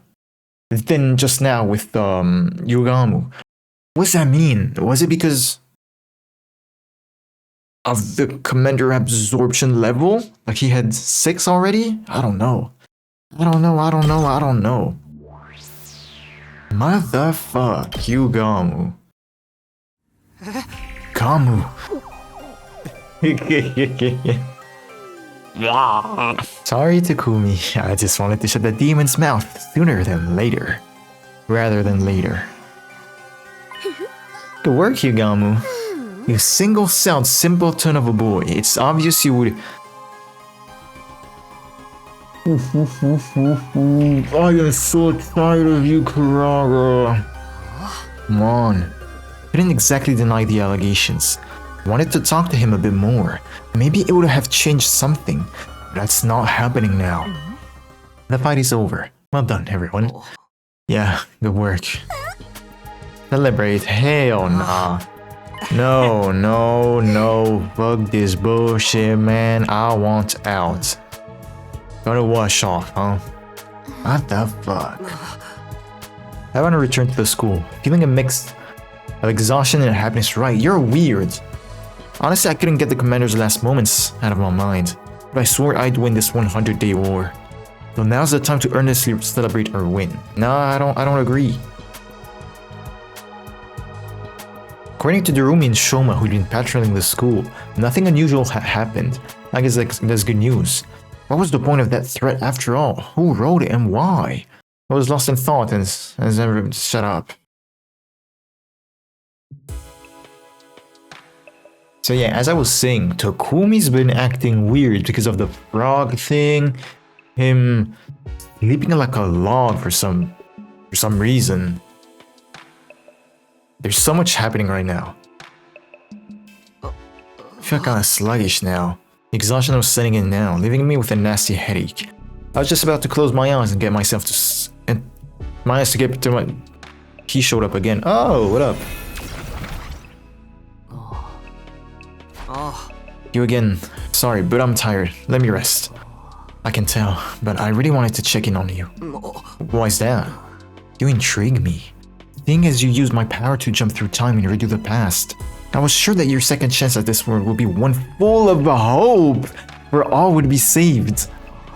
than just now with Yugamu. What does that mean? Was it because of the commander absorption level? Like he had 6 already? I don't know. Motherfuck, Yugamu. Kamu. Sorry, Takumi. I just wanted to shut the demon's mouth sooner than later. Rather than later. Good work, Yugamu. You single-celled simpleton of a boy. It's obvious you would... I am so tired of you, Kuraga. Come on. Couldn't exactly deny the allegations. Wanted to talk to him a bit more. Maybe it would have changed something. But that's not happening now. The fight is over. Well done, everyone. Yeah, good work. Celebrate. Hell nah. No. Fuck this bullshit, man. I want out. Gotta wash off, huh? What the fuck? I want to return to the school, feeling a mix of exhaustion and happiness. Right, you're weird. Honestly, I couldn't get the commander's last moments out of my mind, but I swore I'd win this 100-day war. So now's the time to earnestly celebrate our win. Nah, I don't agree. According to Darumi and Shoma, who'd been patrolling the school, nothing unusual happened. I guess that's good news. What was the point of that threat after all? Who wrote it and why? I was lost in thought and as ever shut up. So yeah, as I was saying, Takumi's been acting weird because of the frog thing, him sleeping like a log for some reason. There's so much happening right now. I feel kinda sluggish now. Exhaustion was setting in now, leaving me with a nasty headache. I was just about to close my eyes and get myself to get to my... He showed up again. Oh, what up? You again. Sorry, but I'm tired. Let me rest. I can tell, but I really wanted to check in on you. Why's that? You intrigue me. Seeing as you use my power to jump through time and redo the past, I was sure that your second chance at this world would be one full of hope, where all would be saved.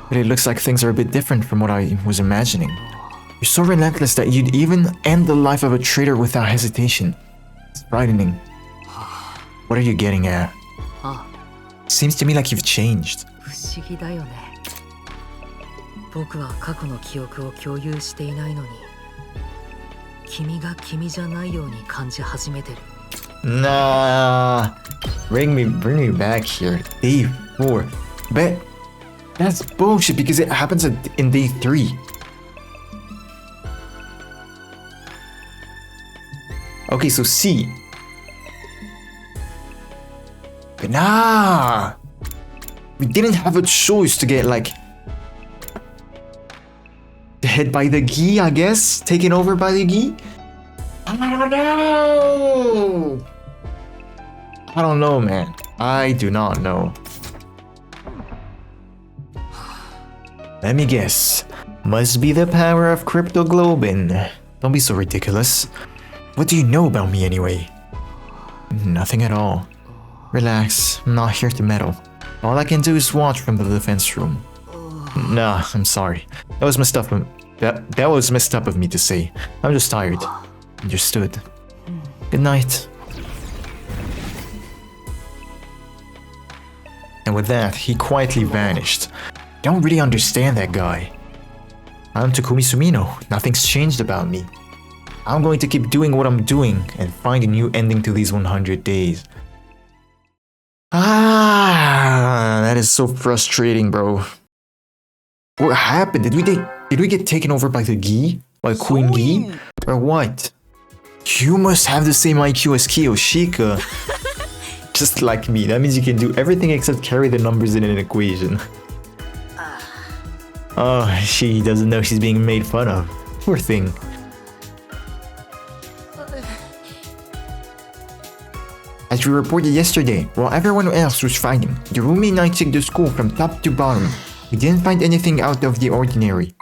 But it looks like things are a bit different from what I was imagining. You're so relentless that you'd even end the life of a traitor without hesitation. It's frightening. What are you getting at? Seems to me like you've changed. 不思議だよね。僕は過去の記憶を共有していないのに、君が君じゃないように感じ始めてる。Nah, bring me back here. Day 4. But that's bullshit because it happens in day 3. Okay, so C. But nah, we didn't have a choice to get like hit by the gi, I guess, taken over by the gi. I don't know, man. I do not know. Let me guess. Must be the power of cryptoglobin. Don't be so ridiculous. What do you know about me anyway? Nothing at all. Relax, I'm not here to meddle. All I can do is watch from the defense room. Nah, I'm sorry. That was messed up. That was messed up of me to say. I'm just tired. Understood. Good night. And with that, he quietly vanished. Don't really understand that guy. I'm Takumi Sumino. Nothing's changed about me. I'm going to keep doing what I'm doing and find a new ending to these 100 days. That is so frustrating, bro. What happened? Did we get taken over by the Gi? By Queen Gi? Or what? You must have the same IQ as Kiyoshika. Just like me. That means you can do everything except carry the numbers in an equation. Oh, she doesn't know she's being made fun of. Poor thing. As we reported yesterday, while everyone else was fighting, the roommate and I checked the school from top to bottom. We didn't find anything out of the ordinary.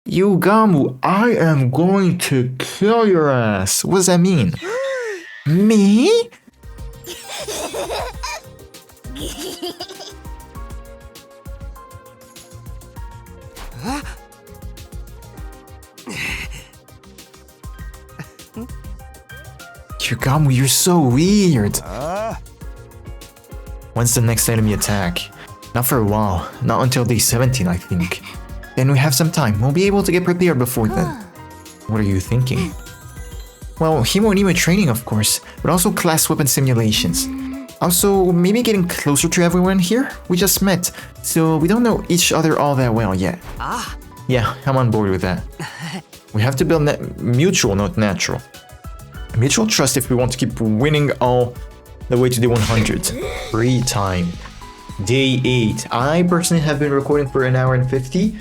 Yugamu, I am going to kill your ass. What does that mean? Me? Yugamu, you're so weird. When's the next enemy attack? Not for a while. Not until day 17, I think. Then we have some time. We'll be able to get prepared before then. What are you thinking? Well, Himo training, of course, but also class weapon simulations. Also, maybe getting closer to everyone here? We just met, so we don't know each other all that well yet. Yeah, I'm on board with that. We have to build mutual, not natural. Mutual trust if we want to keep winning all the way to day 100. Free time. Day 8. I personally have been recording for 1 hour and 50.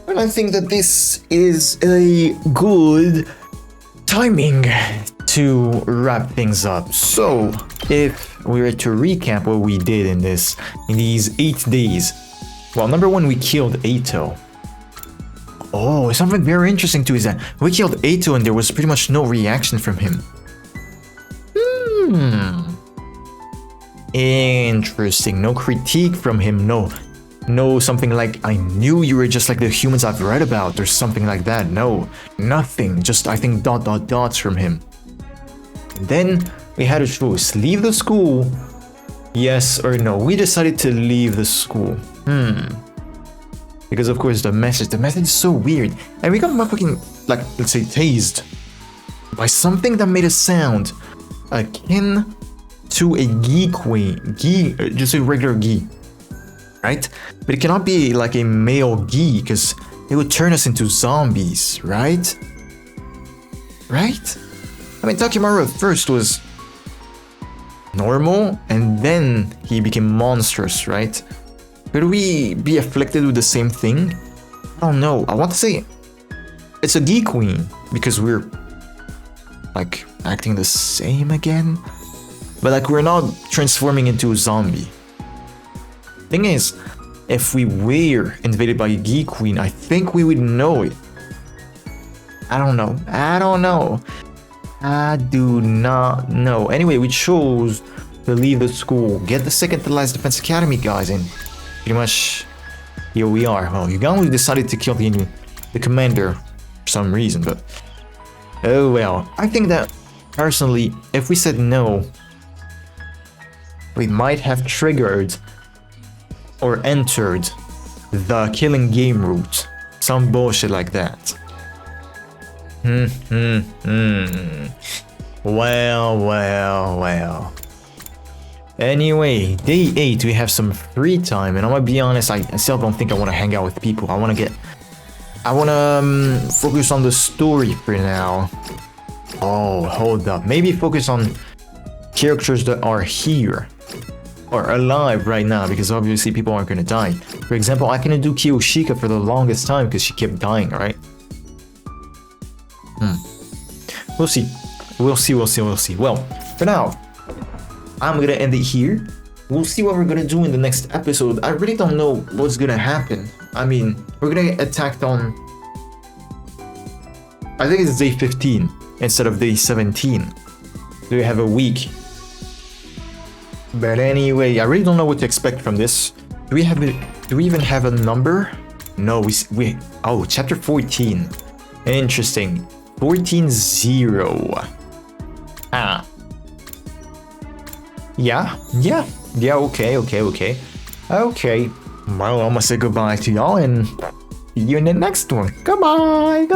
And I think that this is a good timing to wrap things up. So, if we were to recap what we did in these 8 days. Well, number 1, we killed Eito. Oh, something very interesting too is that we killed Eito and there was pretty much no reaction from him. Interesting. No critique from him. No something like, I knew you were just like the humans I've read about or something like that. No, nothing. Just, I think, dots from him. And then we had a choice. Leave the school, yes or no. We decided to leave the school. Because of course the message is so weird. And we got fucking, like, let's say tased by something that made a sound akin to a just a regular gi, right? But it cannot be like a male gi because it would turn us into zombies, right? Right? I mean, Takimaru at first was normal and then he became monstrous, right? Could we be afflicted with the same thing? I don't know. I want to say it's a gi queen because we're like acting the same again. But like we're not transforming into a zombie. Thing is, if we were invaded by a gi queen, I think we would know it. I don't know. I do not know. Anyway, we chose to leave the school, get the second to last defense academy guys, and pretty much here we are. Well, Yugamu decided to kill the commander for some reason, but oh well. I think that personally, if we said no, we might have triggered or entered the killing game route. Some bullshit like that. Well. Anyway, day 8, we have some free time, and I'm gonna be honest, I still don't think I want to hang out with people. I want to focus on the story for now. Oh, hold up. Maybe focus on characters that are here or alive right now, because obviously people aren't gonna die. For example, I couldn't do Kiyoshika for the longest time because she kept dying, right? We'll see. Well, for now, I'm gonna end it here. We'll see what we're gonna do in the next episode. I really don't know what's gonna happen. I mean, we're gonna get attacked on, I think it's day 15 instead of day 17. So we have a week. But anyway, I really don't know what to expect from this. Do we even have a number? No, we oh, chapter 14. Interesting. 14-0. Yeah, okay. Okay, well, I'm gonna say goodbye to y'all and see you in the next one. Goodbye.